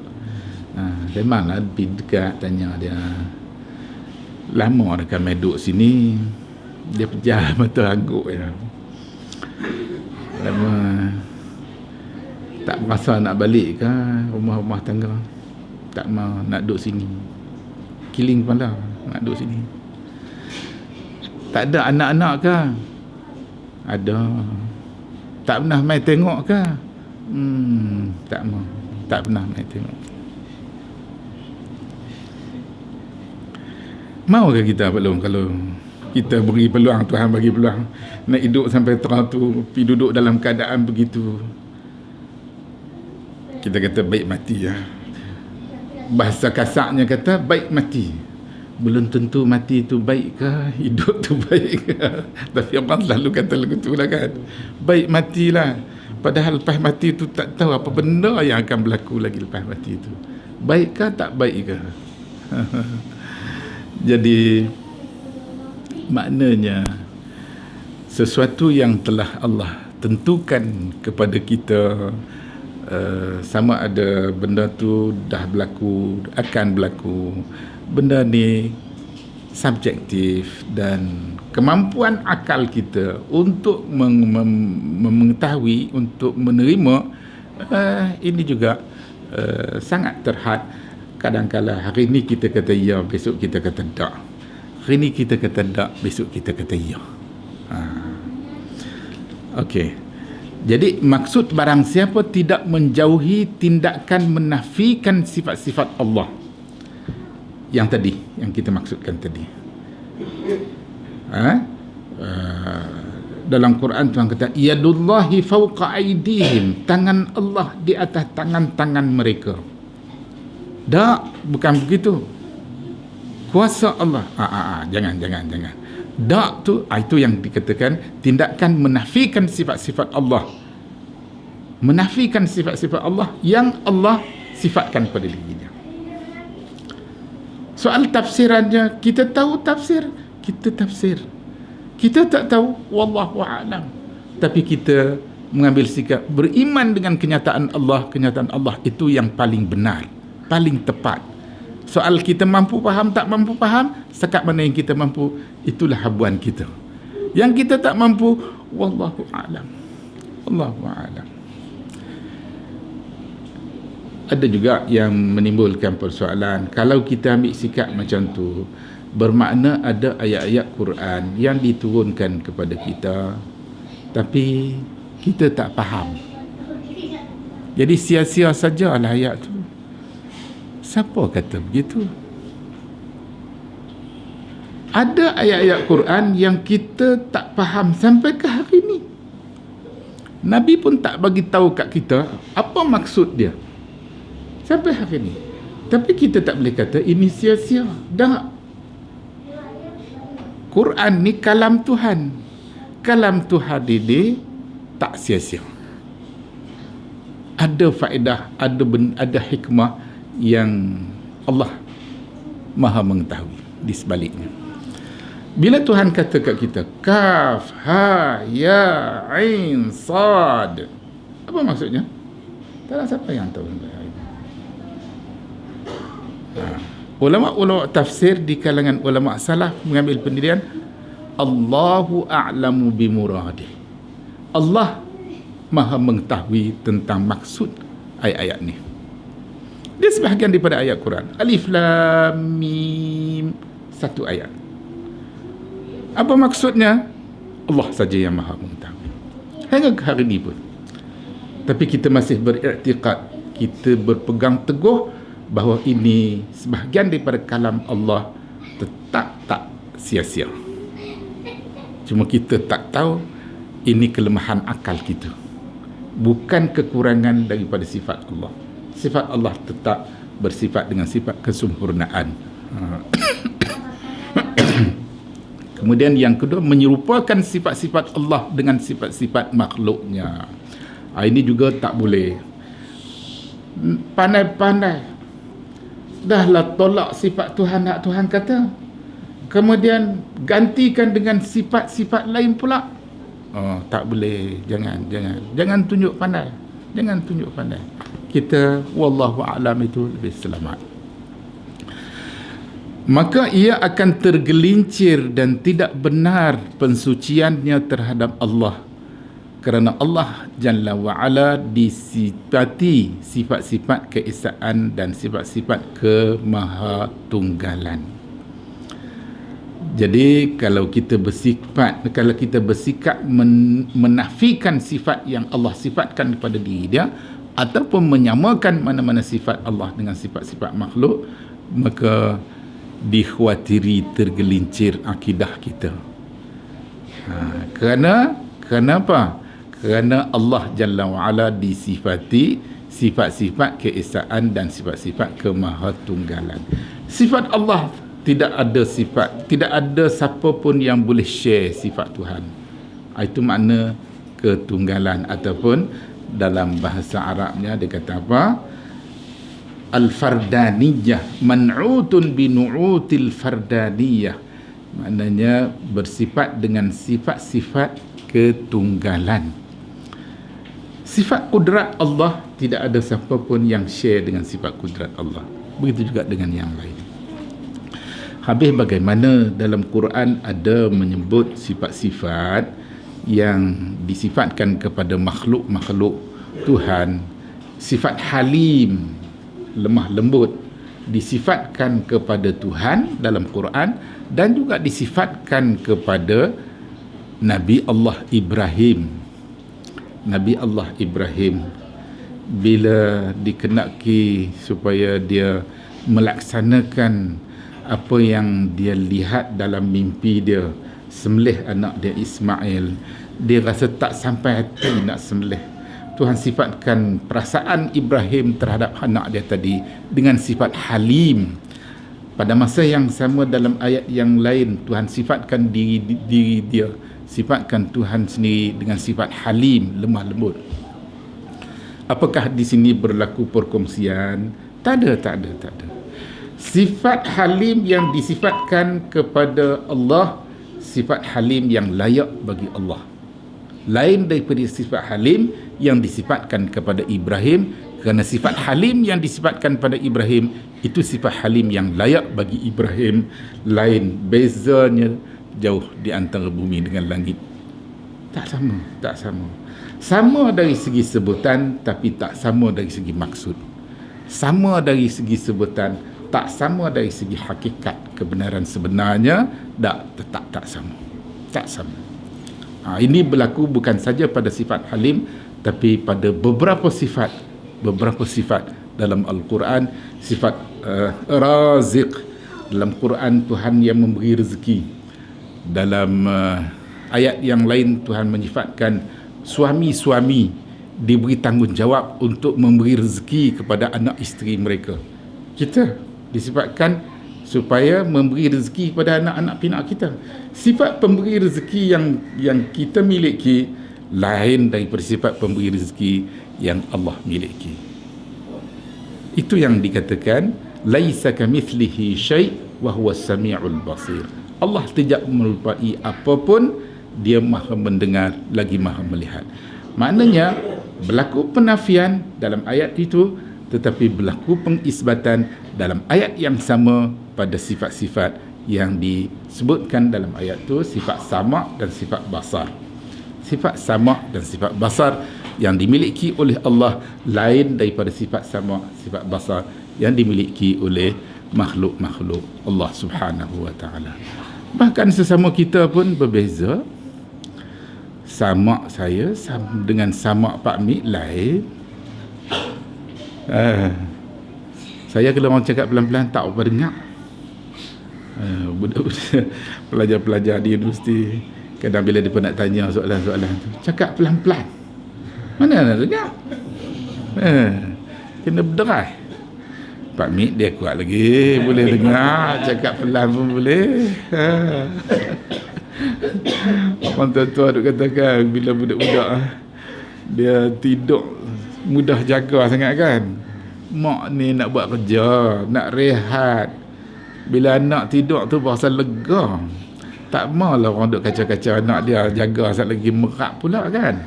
Sembang lah, pergi dekat tanya dia. Lama dah kami duduk sini. Dia pejam mata angguk ya. Lama tak berasa nak balik ke rumah-rumah tangga. Tak mau nak duduk sini. Kiling kepala nak duduk sini. Tak ada anak-anak ke? Ada. Tak pernah mai tengok ke? Tak mau. Tak pernah mai tengok. Mau ke kita belum kalau kita beri peluang, Tuhan bagi peluang nak hidup sampai teratur, pergi duduk dalam keadaan begitu. Kita kata baik mati ya. Bahasa kasarnya kata baik mati. Belum tentu mati tu baik ke, hidup tu baik ke. Tapi orang selalu kata lagu tu lah kan. Baik matilah. Padahal lepas mati tu tak tahu apa benda yang akan berlaku lagi lepas mati tu. Baik ke tak baik ke. Jadi maknanya sesuatu yang telah Allah tentukan kepada kita, sama ada benda tu dah berlaku, akan berlaku, benda ni subjektif dan kemampuan akal kita untuk mengetahui, untuk menerima, ini juga sangat terhad. Kadang-kadang hari ni kita kata ya, besok kita kata tak. Hari ni kita kata tak, besok kita kata ya. Okey. Jadi maksud barang siapa tidak menjauhi tindakan menafikan sifat-sifat Allah. Yang tadi, yang kita maksudkan tadi. Dalam Quran Tuhan kata yadullahi fawqa aydihim, tangan Allah di atas tangan-tangan mereka. Tak, bukan begitu. Kuasa Allah. Jangan. Tak tu, itu yang dikatakan tindakan menafikan sifat-sifat Allah. Menafikan sifat-sifat Allah yang Allah sifatkan pada dirinya. Soal tafsirannya, kita tahu tafsir, kita tafsir. Kita tak tahu, wallahu a'lam. Tapi kita mengambil sikap beriman dengan kenyataan Allah itu yang paling benar, paling tepat. Soal kita mampu faham, tak mampu faham, sekat mana yang kita mampu, itulah habuan kita. Yang kita tak mampu, wallahu a'lam. Wallahu a'lam. Ada juga yang menimbulkan persoalan, kalau kita ambil sikap macam tu, bermakna ada ayat-ayat Quran yang diturunkan kepada kita, tapi kita tak faham. Jadi sia-sia sajalah ayat tu. Siapa kata begitu? Ada ayat-ayat Quran yang kita tak faham sampai ke hari ni. Nabi pun tak bagi tahu kat kita apa maksud dia. Sampai hari ni. Tapi kita tak boleh kata ini sia-sia. Tak. Quran ni kalam Tuhan. Kalam Tuhan ini tak sia-sia. Ada faedah, ada hikmah yang Allah Maha mengetahui di sebaliknya. Bila Tuhan kata kat kita, Kaf, Ha, Ya, Ain, Sad. Apa maksudnya? Tak ada siapa yang tahu. Ulama-ulama tafsir di kalangan ulama salaf mengambil pendirian Allahu a'lamu bimuradih. Allah Maha mengetahui tentang maksud ayat-ayat ni. Dia sebahagian daripada ayat Quran. Alif Lam Mim, satu ayat. Apa maksudnya? Allah saja yang Maha mengetahui. Hingga ke hari ini pun. Tapi kita masih beriktikad, kita berpegang teguh bahawa ini sebahagian daripada kalam Allah, tetap tak sia-sia. Cuma kita tak tahu ini kelemahan akal kita, bukan kekurangan daripada sifat Allah. Sifat Allah tetap bersifat dengan sifat kesempurnaan. Kemudian yang kedua, menyerupakan sifat-sifat Allah dengan sifat-sifat makhluknya. Ini juga tak boleh. Pandai-pandai dahlah tolak sifat Tuhan, hak Tuhan kata, kemudian gantikan dengan sifat-sifat lain pula. Tak boleh. Jangan tunjuk pandai. Jangan tunjuk pandai. Kita wallahu a'lam itu lebih selamat. Maka ia akan tergelincir dan tidak benar pensuciannya terhadap Allah, kerana Allah Jalla wa'ala disifati sifat-sifat keesaan dan sifat-sifat kemahatunggalan. Jadi kalau kita bersikap menafikan sifat yang Allah sifatkan kepada diri dia, ataupun menyamakan mana-mana sifat Allah dengan sifat-sifat makhluk, maka dikhawatiri tergelincir akidah kita. Kerana apa? Kerana Allah Jalla wa'ala disifati sifat-sifat keesaan dan sifat-sifat kemahatunggalan. Sifat Allah tidak ada siapa pun yang boleh share sifat Tuhan. Itu makna ketunggalan, ataupun dalam bahasa Arabnya dia kata apa? Al-fardaniyah, man'utun binu'util fardaniyah. Maknanya bersifat dengan sifat-sifat ketunggalan. Sifat kudrat Allah, tidak ada siapa pun yang share dengan sifat kudrat Allah. Begitu juga dengan yang lain. Habis bagaimana dalam Quran ada menyebut sifat-sifat yang disifatkan kepada makhluk-makhluk Tuhan. Sifat halim, lemah lembut, disifatkan kepada Tuhan dalam Quran, dan juga disifatkan kepada Nabi Allah Ibrahim. Nabi Allah Ibrahim bila dikenaki supaya dia melaksanakan apa yang dia lihat dalam mimpi dia, sembelih anak dia Ismail, dia rasa tak sampai hati nak sembelih. Tuhan sifatkan perasaan Ibrahim terhadap anak dia tadi dengan sifat halim. Pada masa yang sama dalam ayat yang lain, Tuhan sifatkan diri dia, sifatkan Tuhan sendiri dengan sifat halim, lemah lembut. Apakah di sini berlaku perkongsian? Tak ada. Sifat halim yang disifatkan kepada Allah, sifat halim yang layak bagi Allah. Lain daripada sifat halim yang disifatkan kepada Ibrahim, kerana sifat halim yang disifatkan pada Ibrahim itu sifat halim yang layak bagi Ibrahim. Lain, bezanya jauh di antara bumi dengan langit. Tak sama. Sama dari segi sebutan, tapi tak sama dari segi maksud. Sama dari segi sebutan, tak sama dari segi hakikat kebenaran sebenarnya, tetap tak sama. Ini berlaku bukan saja pada sifat halim, tapi pada beberapa sifat dalam Al-Quran. Sifat raziq, dalam Quran Tuhan yang memberi rezeki. Dalam ayat yang lain Tuhan menyifatkan suami-suami diberi tanggungjawab untuk memberi rezeki kepada anak isteri mereka. kita, disifatkan supaya memberi rezeki kepada anak-anak pinak kita. Sifat pemberi rezeki yang kita miliki lain daripada sifat pemberi rezeki yang Allah miliki. Itu yang dikatakan laisa kamithlihi syai' wa huwas samiul basir. Allah tidak melupai apapun, dia maha mendengar lagi maha melihat. Maknanya berlaku penafian dalam ayat itu, tetapi berlaku pengisbatan dalam ayat yang sama pada sifat-sifat yang disebutkan dalam ayat itu, sifat sama' dan sifat basar. Sifat sama' dan sifat basar yang dimiliki oleh Allah lain daripada sifat sama', sifat basar yang dimiliki oleh makhluk-makhluk Allah Subhanahu wa ta'ala. Bahkan sesama kita pun berbeza. Sama' saya dengan sama' Pak Mik lain. Saya kalau orang cakap pelan-pelan tak apa dengar. Budak-budak pelajar-pelajar di universiti kadang bila dia nak tanya soalan-soalan tu, cakap pelan-pelan, mana nak dengar. Kena berderai. Pak Mik dia kuat lagi, boleh dengar, cakap pelan pun boleh. Orang tua-tua duk katakan bila budak-budak dia tidur mudah jaga sangat kan. Mak ni nak buat kerja, nak rehat. Bila anak tidur tu berasa lega. Tak maulah orang duk kacau-kacau anak dia, jaga asal lagi merak pula kan.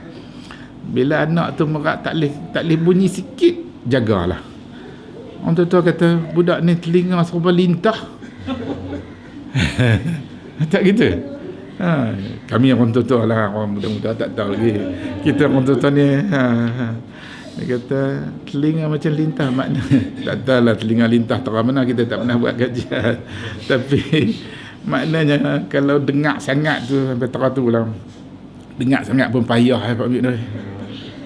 Bila anak tu merak tak boleh bunyi sikit, jagalah. Orang tua kata budak ni telinga serba lintah. Tak gitu. Kami orang tua lah, orang muda-muda tak tahu lagi. Kita orang tua ni dia kata telinga macam lintah, makna tak tahulah telinga lintah terang mana, kita tak pernah buat kajian. Tapi maknanya kalau dengar sangat tu sampai terang tu lah, dengar sangat pun payah Pak Mik tu.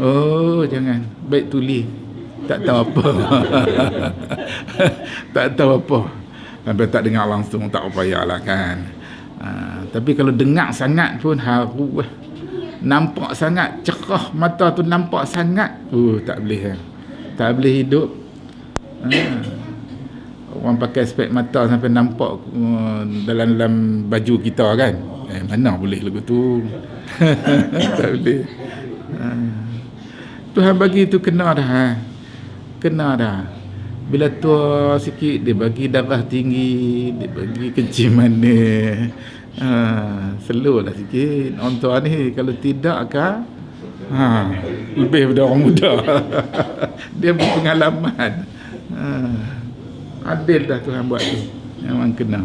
Oh jangan, baik tulis tak tahu apa. Tak tahu apa, sampai tak dengar langsung tak payahlah kan. Tapi kalau dengar sangat pun haru, nampak sangat, cerah mata tu nampak sangat, tak boleh, tak boleh hidup. Orang pakai spek mata sampai nampak dalam baju kita kan, mana boleh lagu tu. Tak boleh. Tuhan bagi tu kena dah, kena dah. Bila tua sikit dia bagi darah tinggi, dia bagi kencing manis. Slow lah sikit. Orang tua ni kalau tidak kah lebih daripada orang muda. Dia berpengalaman. Adil dah Tuhan buat tu, memang kena.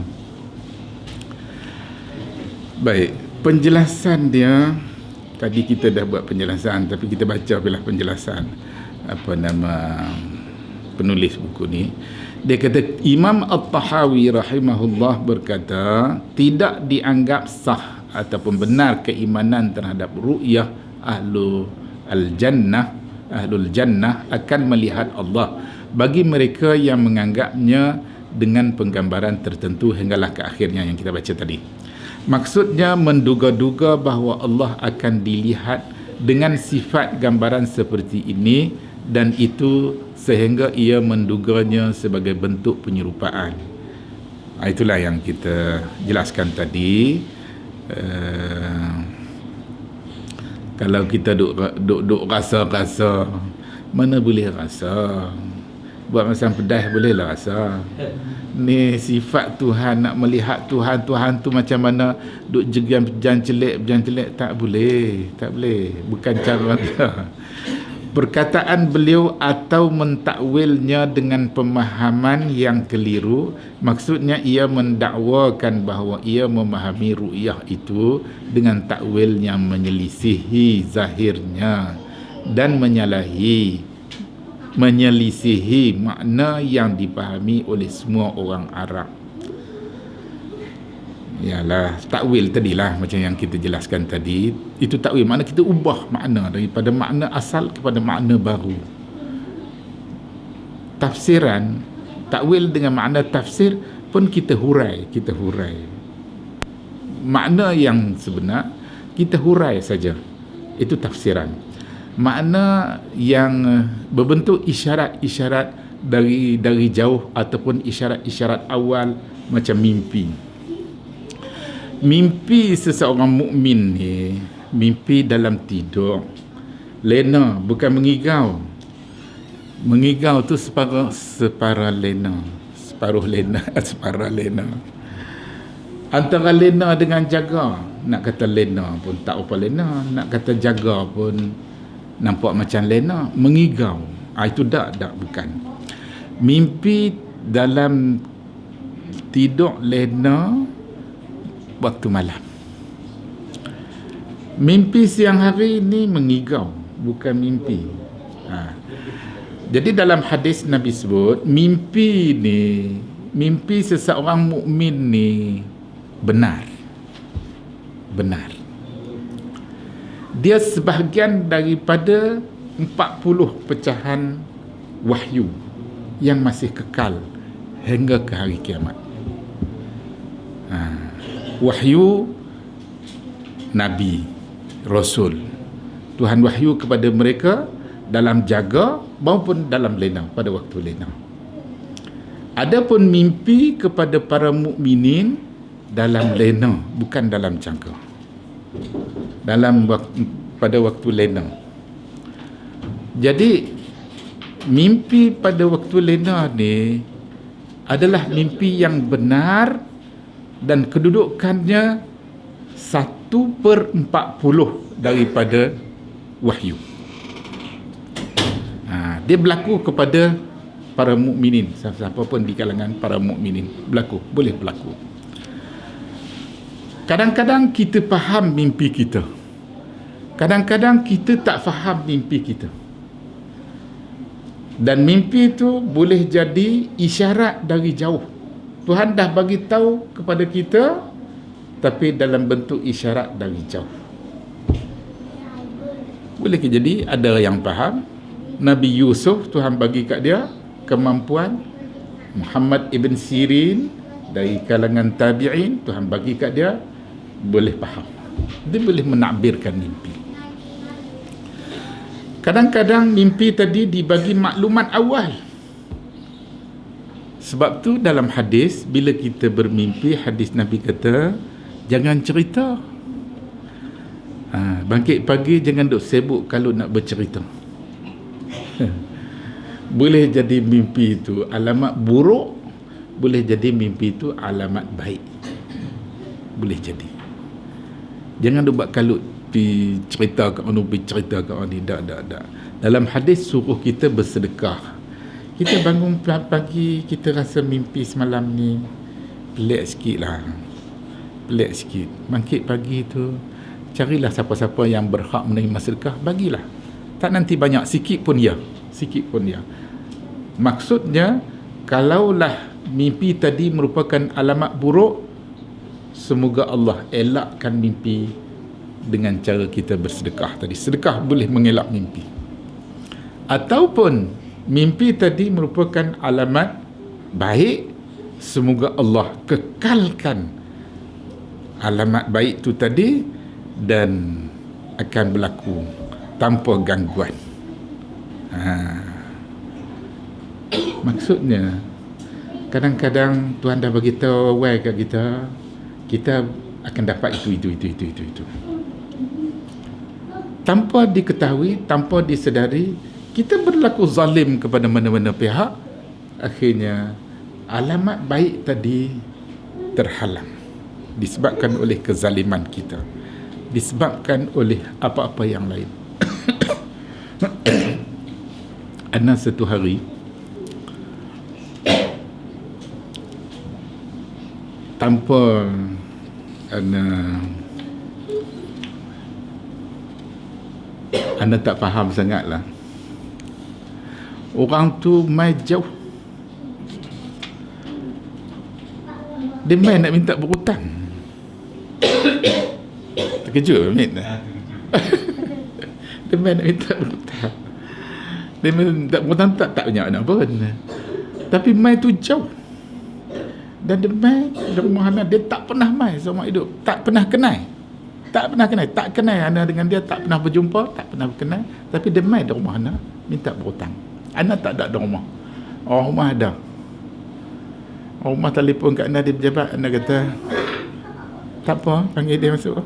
Baik, penjelasan dia tadi kita dah buat penjelasan, tapi kita baca pula penjelasan apa nama penulis buku ni. Dia kata Imam At-Tahawi rahimahullah berkata, tidak dianggap sah ataupun benar keimanan terhadap ru'yah ahlul jannah akan melihat Allah bagi mereka yang menganggapnya dengan penggambaran tertentu hinggalah ke akhirnya yang kita baca tadi. Maksudnya menduga-duga bahawa Allah akan dilihat dengan sifat gambaran seperti ini, dan itu sehingga ia menduganya sebagai bentuk penyerupaan. Itulah yang kita jelaskan tadi. Kalau kita duk rasa-rasa, mana boleh rasa? Buat macam pedas bolehlah rasa. Ni sifat Tuhan, nak melihat Tuhan tu macam mana, duk berjancelik, tak boleh, bukan cara dia. Perkataan beliau atau mentakwilnya dengan pemahaman yang keliru, maksudnya ia mendakwakan bahawa ia memahami ru'yah itu dengan takwil yang menyelisihi zahirnya dan menyelisihi makna yang dipahami oleh semua orang Arab. Yalah, takwil tadilah macam yang kita jelaskan tadi. Itu takwil, makna kita ubah makna daripada makna asal kepada makna baru. Tafsiran, takwil dengan makna tafsir pun kita hurai. Makna yang sebenar kita hurai saja. Itu tafsiran. Makna yang berbentuk isyarat-isyarat dari jauh ataupun isyarat-isyarat awal macam mimpi. Mimpi seseorang mukmin ni, mimpi dalam tidur, lena, bukan mengigau. Mengigau tu separuh lena, separuh lena, separuh lena. Antara lena dengan jaga, nak kata lena pun tak apa lena, nak kata jaga pun nampak macam lena. Mengigau, itu tak, bukan. Mimpi dalam tidur lena waktu malam. Mimpi siang hari ni mengigau, bukan mimpi. Jadi dalam hadis Nabi sebut, mimpi seseorang mukmin ni benar. Dia sebahagian daripada 40 pecahan wahyu yang masih kekal hingga ke hari kiamat. Wahyu Nabi, Rasul, Tuhan wahyu kepada mereka dalam jaga maupun dalam lena, pada waktu lena. Adapun mimpi kepada para mukminin dalam lena, bukan dalam jaga. Pada waktu lena. Jadi mimpi pada waktu lena ni adalah mimpi yang benar dan kedudukannya 1/40 daripada wahyu. Dia berlaku kepada para mukminin, siapa pun di kalangan para mukminin boleh berlaku. Kadang-kadang kita faham mimpi kita, kadang-kadang kita tak faham mimpi kita. Dan mimpi itu boleh jadi isyarat dari jauh. Tuhan dah bagi tahu kepada kita, tapi dalam bentuk isyarat dari jauh. Boleh jadi ada yang faham. Nabi Yusuf, Tuhan bagi kat dia kemampuan. Muhammad Ibn Sirin dari kalangan tabi'in, Tuhan bagi kat dia boleh faham. Dia boleh menakbirkan mimpi. Kadang-kadang mimpi tadi dibagi maklumat awal. Sebab tu dalam hadis, bila kita bermimpi, hadis Nabi kata, jangan cerita. Bangkit pagi jangan duk sibuk kalau nak bercerita. Boleh jadi mimpi itu alamat buruk, boleh jadi mimpi itu alamat baik. Boleh jadi. Jangan duk buat kalut pergi cerita kat mana, pergi cerita kat mana. Tak. Dalam hadis suruh kita bersedekah. Kita bangun pagi, kita rasa mimpi semalam ni pelik sikit. Bangkit pagi tu, carilah siapa-siapa yang berhak menerima sedekah, bagilah. Tak nanti banyak, sikit pun ya. Maksudnya, kalaulah mimpi tadi merupakan alamat buruk, semoga Allah elakkan mimpi dengan cara kita bersedekah tadi. Sedekah boleh mengelak mimpi. Ataupun mimpi tadi merupakan alamat baik, semoga Allah kekalkan alamat baik itu tadi dan akan berlaku tanpa gangguan. Maksudnya, kadang-kadang Tuhan dah bagi tahu awal kat kita akan dapat itu. Tanpa diketahui, tanpa disedari, kita berlaku zalim kepada mana-mana pihak. Akhirnya alamat baik tadi terhalang disebabkan oleh kezaliman kita, disebabkan oleh apa-apa yang lain. Ana satu hari tanpa Ana tak faham sangatlah, orang tu mai jauh, dia mai nak minta berhutang. Terkejut Amit. Dia mai nak minta berhutang. Dia minta berhutang tak banyak nak pun, tapi mai tu jauh. Dan dia mai rumah Ana, dia tak pernah mai seumur hidup, tak pernah kenal Ana dengan dia, tak pernah berjumpa, tak pernah berkenal, tapi dia mai di rumah Ana minta berhutang. Ana tak ada di rumah. Orang rumah ada. Orang rumah telefon kat Anda, dia pejabat, Anda kata tak apa, panggil dia masuk.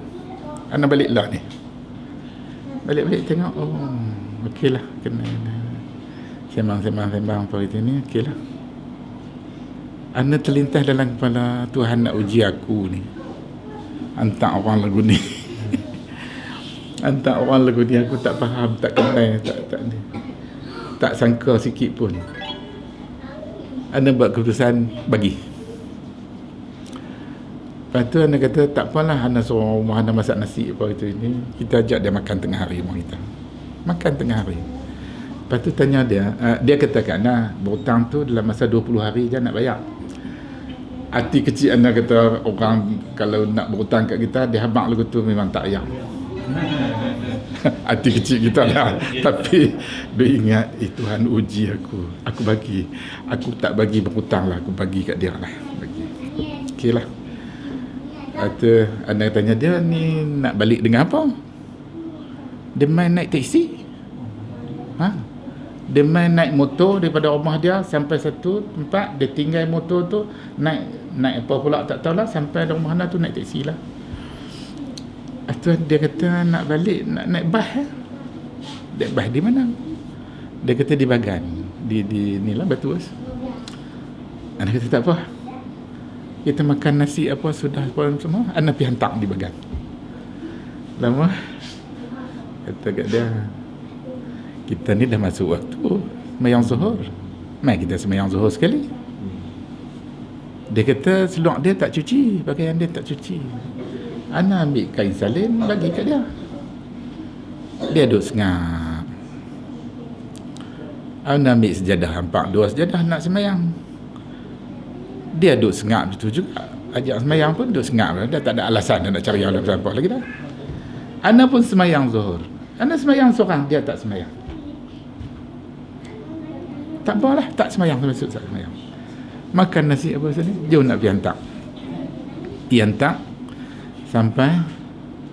Anda balik lah ni. Balik tengok, oh okey lah, kena sembang apa itu ni, okey lah. Anda terlintas dalam kepala, Tuhan nak uji aku ni, hantar orang lagu ni. Hantar orang lagu ni, aku tak faham, tak kenal, tak sangka sikit pun. Anda buat keputusan bagi. Lepas tu anda kata tak apalah, anda suruh rumah anda masak nasi apa itu ini, kita ajak dia makan tengah hari rumah kita. Makan tengah hari. Lepas tu tanya dia, dia kata kat anda, berhutang tu dalam masa 20 hari je nak bayar. Hati kecil anda kata, orang kalau nak berhutang kat kita, dia habaq lagu tu memang tak payah. Hati kecil kita lah. Tapi dia ingat, Tuhan uji aku bagi, aku tak bagi berhutang lah, aku bagi kat dia lah, bagi. Okey lah. Atau anda tanya dia ni nak balik dengan apa? Dia main naik teksi. Dia main naik motor daripada rumah dia sampai satu tempat, dia tinggal motor tu, naik apa pula tak tahulah, sampai di rumah anda tu naik teksi lah. Atau dia kata nak balik, nak naik bas. Naik bas di mana? Dia kata di Bagan, di ni lah Batu Us. Anda kata tak apa, kita makan nasi apa sudah apa semua, anda pergi hantar di Bagan. Lama kata kat dia, kita ni dah masuk waktu sembahyang zuhur, mari kita sembahyang zuhur sekali. Dia kata seluar dia tak cuci, pakaian dia tak cuci. Ana ambil kain salin bagi kat dia. Dia duduk sengap. Ana ambil sejadah, hampak 2 sejadah nak sembahyang. Dia duduk sengap itu juga. Ajak sembahyang pun duduk sengap. Dah tak ada alasan nak cari alasan apa lagi dah. Ana pun sembahyang zuhur. Ana sembahyang seorang, dia tak sembahyang. Tak apalah, tak sembahyang, maksud tak sembahyang. Makan nasi apa sini, jom nak pergi hantar. Pergi hantar sampai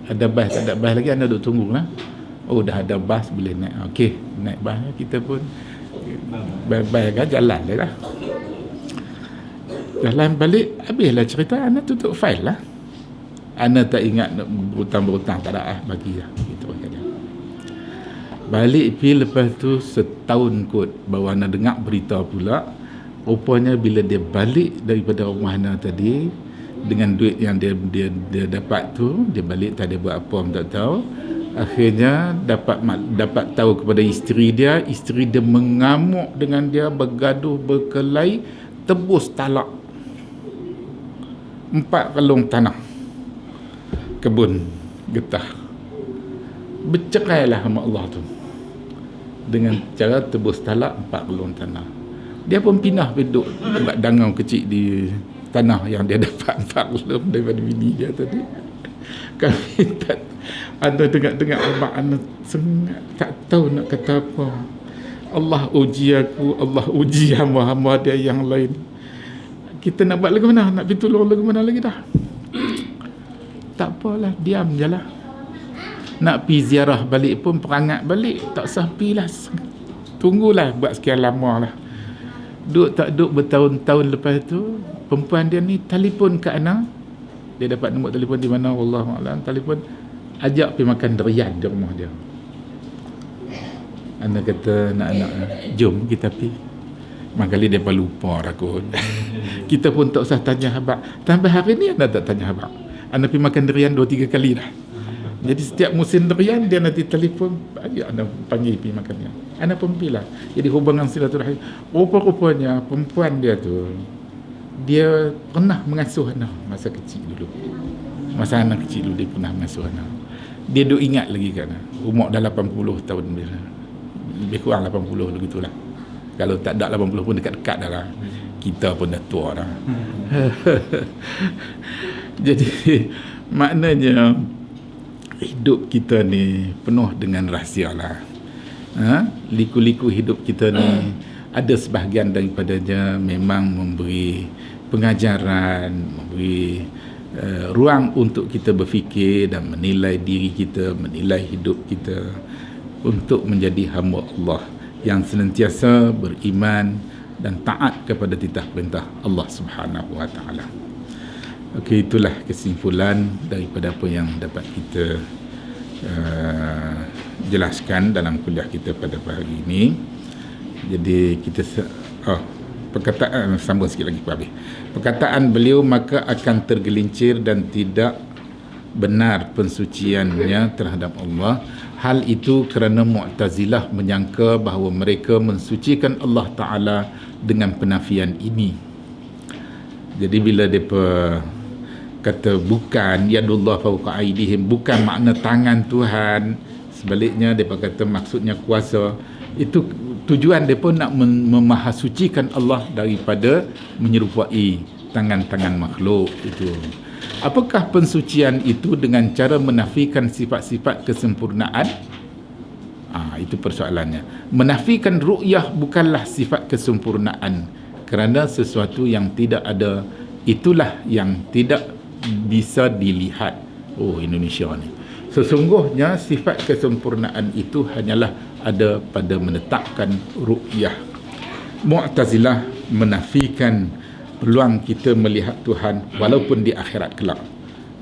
ada bas, tak ada bas lagi, anda duduk tunggu lah. Oh dah ada bas, boleh naik. Okey, naik bas, kita pun bas kan jalan dia lah. Jalan balik, habislah cerita, anda tutup fail lah. Anda tak ingat nak berhutang, tak ada bagi lah. Gitu kata. Balik pergi lepas tu setahun kot, baru anda dengar berita pula, rupanya bila dia balik daripada rumah anda tadi, dengan duit yang dia dapat tu, dia balik tak ada buat apa pun tak tahu. Akhirnya dapat tahu kepada isteri dia mengamuk dengan dia, bergaduh, berkelahi, tebus talak 4 kalung tanah kebun getah. Bercerailah sama Allah tu dengan cara tebus talak 4 kalung tanah. Dia pun pindah duduk buat dangau kecil di tanah yang dia dapat 4 kalung daripada bini dia tadi. Kami tak ada dengar abang anak sengat, tak tahu nak kata apa. Allah uji aku, Allah uji hamba-hamba dia yang lain. Kita nak buat lagu mana? Nak pergi tolong lagu mana lagi dah? Tak apalah, diam je lah. Nak pergi ziarah balik pun perangat balik, tak usah pergi lah. Tunggulah buat sekian lama lah. Duduk tak duduk bertahun-tahun lepas tu, perempuan dia ni telefon ke Ana. Dia dapat nombor telefon di mana, wallahualam, telefon ajak pergi makan durian di rumah dia. Ana kata anak-anak, jom kita pergi. Makali dia pun lupa rakut. Kita pun tak usah tanya habaq. Tambah hari ni anda tak tanya habaq. Anda pergi makan durian 2-3 kali dah. Jadi setiap musim durian dia nanti telefon, ajak anda panggil pergi makannya. Anda pun pergi lah. Jadi hubungan silaturahim. Rupa-rupanya perempuan dia tu, dia pernah mengasuh anak masa kecil dulu. Masa anak kecil dulu dia pernah mengasuh anak. Dia duk ingat lagi kan. Umur dah 80 tahun dia. Lebih kurang 80 begitulah. Kalau tak ada 80 pun dekat-dekat dah lah. Kita pun dah tua dah. Jadi maknanya hidup kita ni penuh dengan rahsia lah. Liku-liku hidup kita ni ada sebahagian daripadanya memang memberi pengajaran, memberi ruang untuk kita berfikir dan menilai diri kita, menilai hidup kita untuk menjadi hamba Allah yang senantiasa beriman dan taat kepada titah perintah Allah Subhanahu wa taala. Okey, itulah kesimpulan daripada apa yang dapat kita jelaskan dalam kuliah kita pada pagi ini. Jadi kita perkataan sambung sikit lagi Pak Habib. Perkataan beliau, maka akan tergelincir dan tidak benar pensuciannya terhadap Allah. Hal itu kerana Mu'tazilah menyangka bahawa mereka mensucikan Allah Ta'ala dengan penafian ini. Jadi bila mereka kata bukan yadullah fawqa aidihim, bukan makna tangan Tuhan, sebaliknya mereka kata maksudnya kuasa, itu tujuan mereka nak memahasucikan Allah daripada menyerupai tangan-tangan makhluk itu. Apakah pensucian itu dengan cara menafikan sifat-sifat kesempurnaan? Itu persoalannya. Menafikan ru'yah bukanlah sifat kesempurnaan, kerana sesuatu yang tidak ada itulah yang tidak bisa dilihat. Indonesia ni. Sesungguhnya sifat kesempurnaan itu hanyalah ada pada menetapkan ru'yah. Mu'tazilah menafikan peluang kita melihat Tuhan walaupun di akhirat kelak.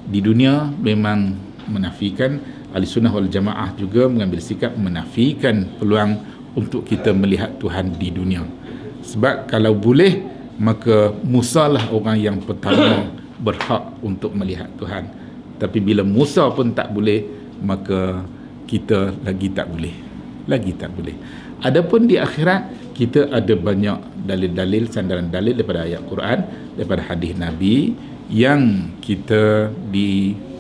Di dunia memang menafikan. Ahlussunnah wal Jamaah juga mengambil sikap menafikan peluang untuk kita melihat Tuhan di dunia. Sebab kalau boleh, maka Musa lah orang yang pertama berhak untuk melihat Tuhan. Tapi bila Musa pun tak boleh, maka kita lagi tak boleh. Adapun di akhirat, kita ada banyak dalil-dalil, sandaran dalil daripada ayat Quran, daripada hadis Nabi, yang kita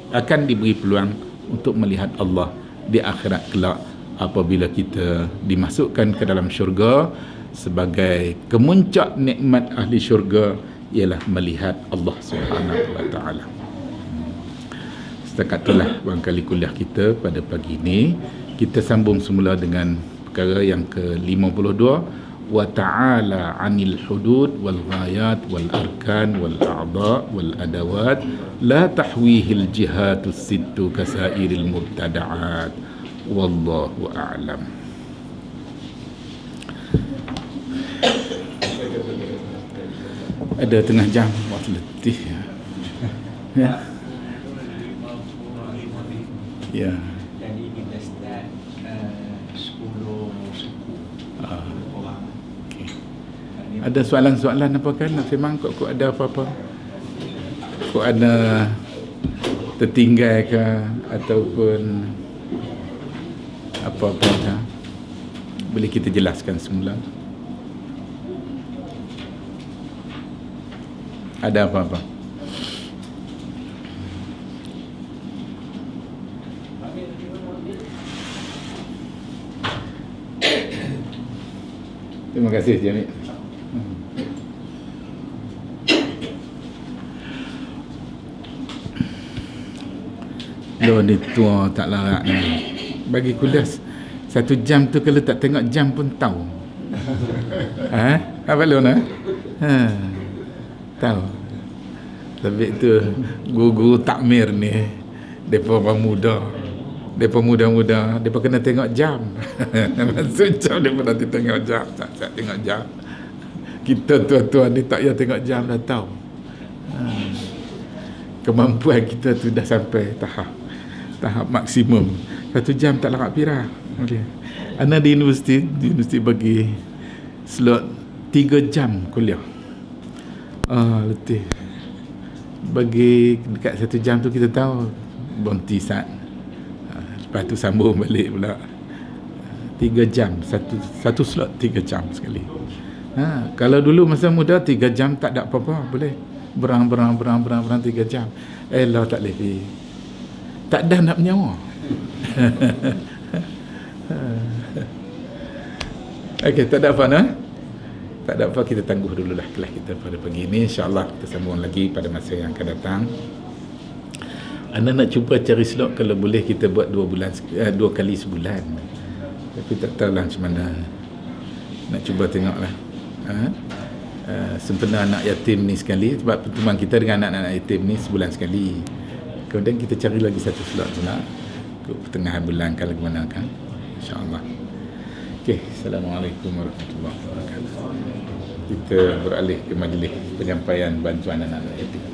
akan diberi peluang untuk melihat Allah di akhirat kelak apabila kita dimasukkan ke dalam syurga. Sebagai kemuncak nikmat ahli syurga ialah melihat Allah Subhanahu wa taala. Setakat itulah barangkali kuliah kita pada pagi ini. Kita sambung semula dengan perkara yang ke-52, wa ta'ala 'anil hudud wal ghayat wal arkan wal a'dha wal adawat la tahwihil jihatus sittu kasairil mubtada'at wallahu a'lam. Ada tengah jam, waktu letih ya. Ya. Jadi kita start 10 orang. Okay. Ada soalan-soalan apa kan? Nak sembang kok ada apa-apa? Kok ada tertinggal ke ataupun apa-apa ke? Boleh kita jelaskan semula? Ada apa-apa? Terima kasih Jamil. Lo ni tua tak larat ni. Bagi kuliah 1 jam tu, kalau tak tengok jam pun tahu. Apa lo nak? Tahu. Tapi tu guru-guru takmir ni, depa orang muda. Depa muda-muda, depa kena tengok jam. Maksud jam depa nanti tengok jam, tak tengok jam. Kita tua-tua ni tak payah tengok jam dah tahu. Kemampuan kita tu dah sampai tahap maksimum. 1 jam tak larat pirah. Okay. Ana di universiti bagi slot 3 jam kuliah. Letih. Bagi dekat 1 jam tu kita tahu berhenti saat. Lepas tu sambung balik pula. 3 jam, satu slot 3 jam sekali. Kalau dulu masa muda 3 jam tak ada apa-apa, boleh. Berang 3 jam. Elah tak boleh. Tak dah nak menyawa. Okey, tak ada apa nak? Tak ada apa, kita tangguh dululah kelas kita pada pagi ini. InsyaAllah kita sambung lagi pada masa yang akan datang. Anda nak cuba cari slot, kalau boleh kita buat 2 kali sebulan. Tapi tak tahulah macam mana. Nak cuba tengoklah. Sempena anak yatim ni sekali, sebab pertemuan kita dengan anak-anak yatim ni sebulan sekali. Kemudian kita cari lagi 1 slot pula ke pertengahan bulan kalau ke mana kan. InsyaAllah. Okey, Assalamualaikum warahmatullahi wabarakatuh. Kita beralih ke majlis penyampaian bantuan anak-anak yatim.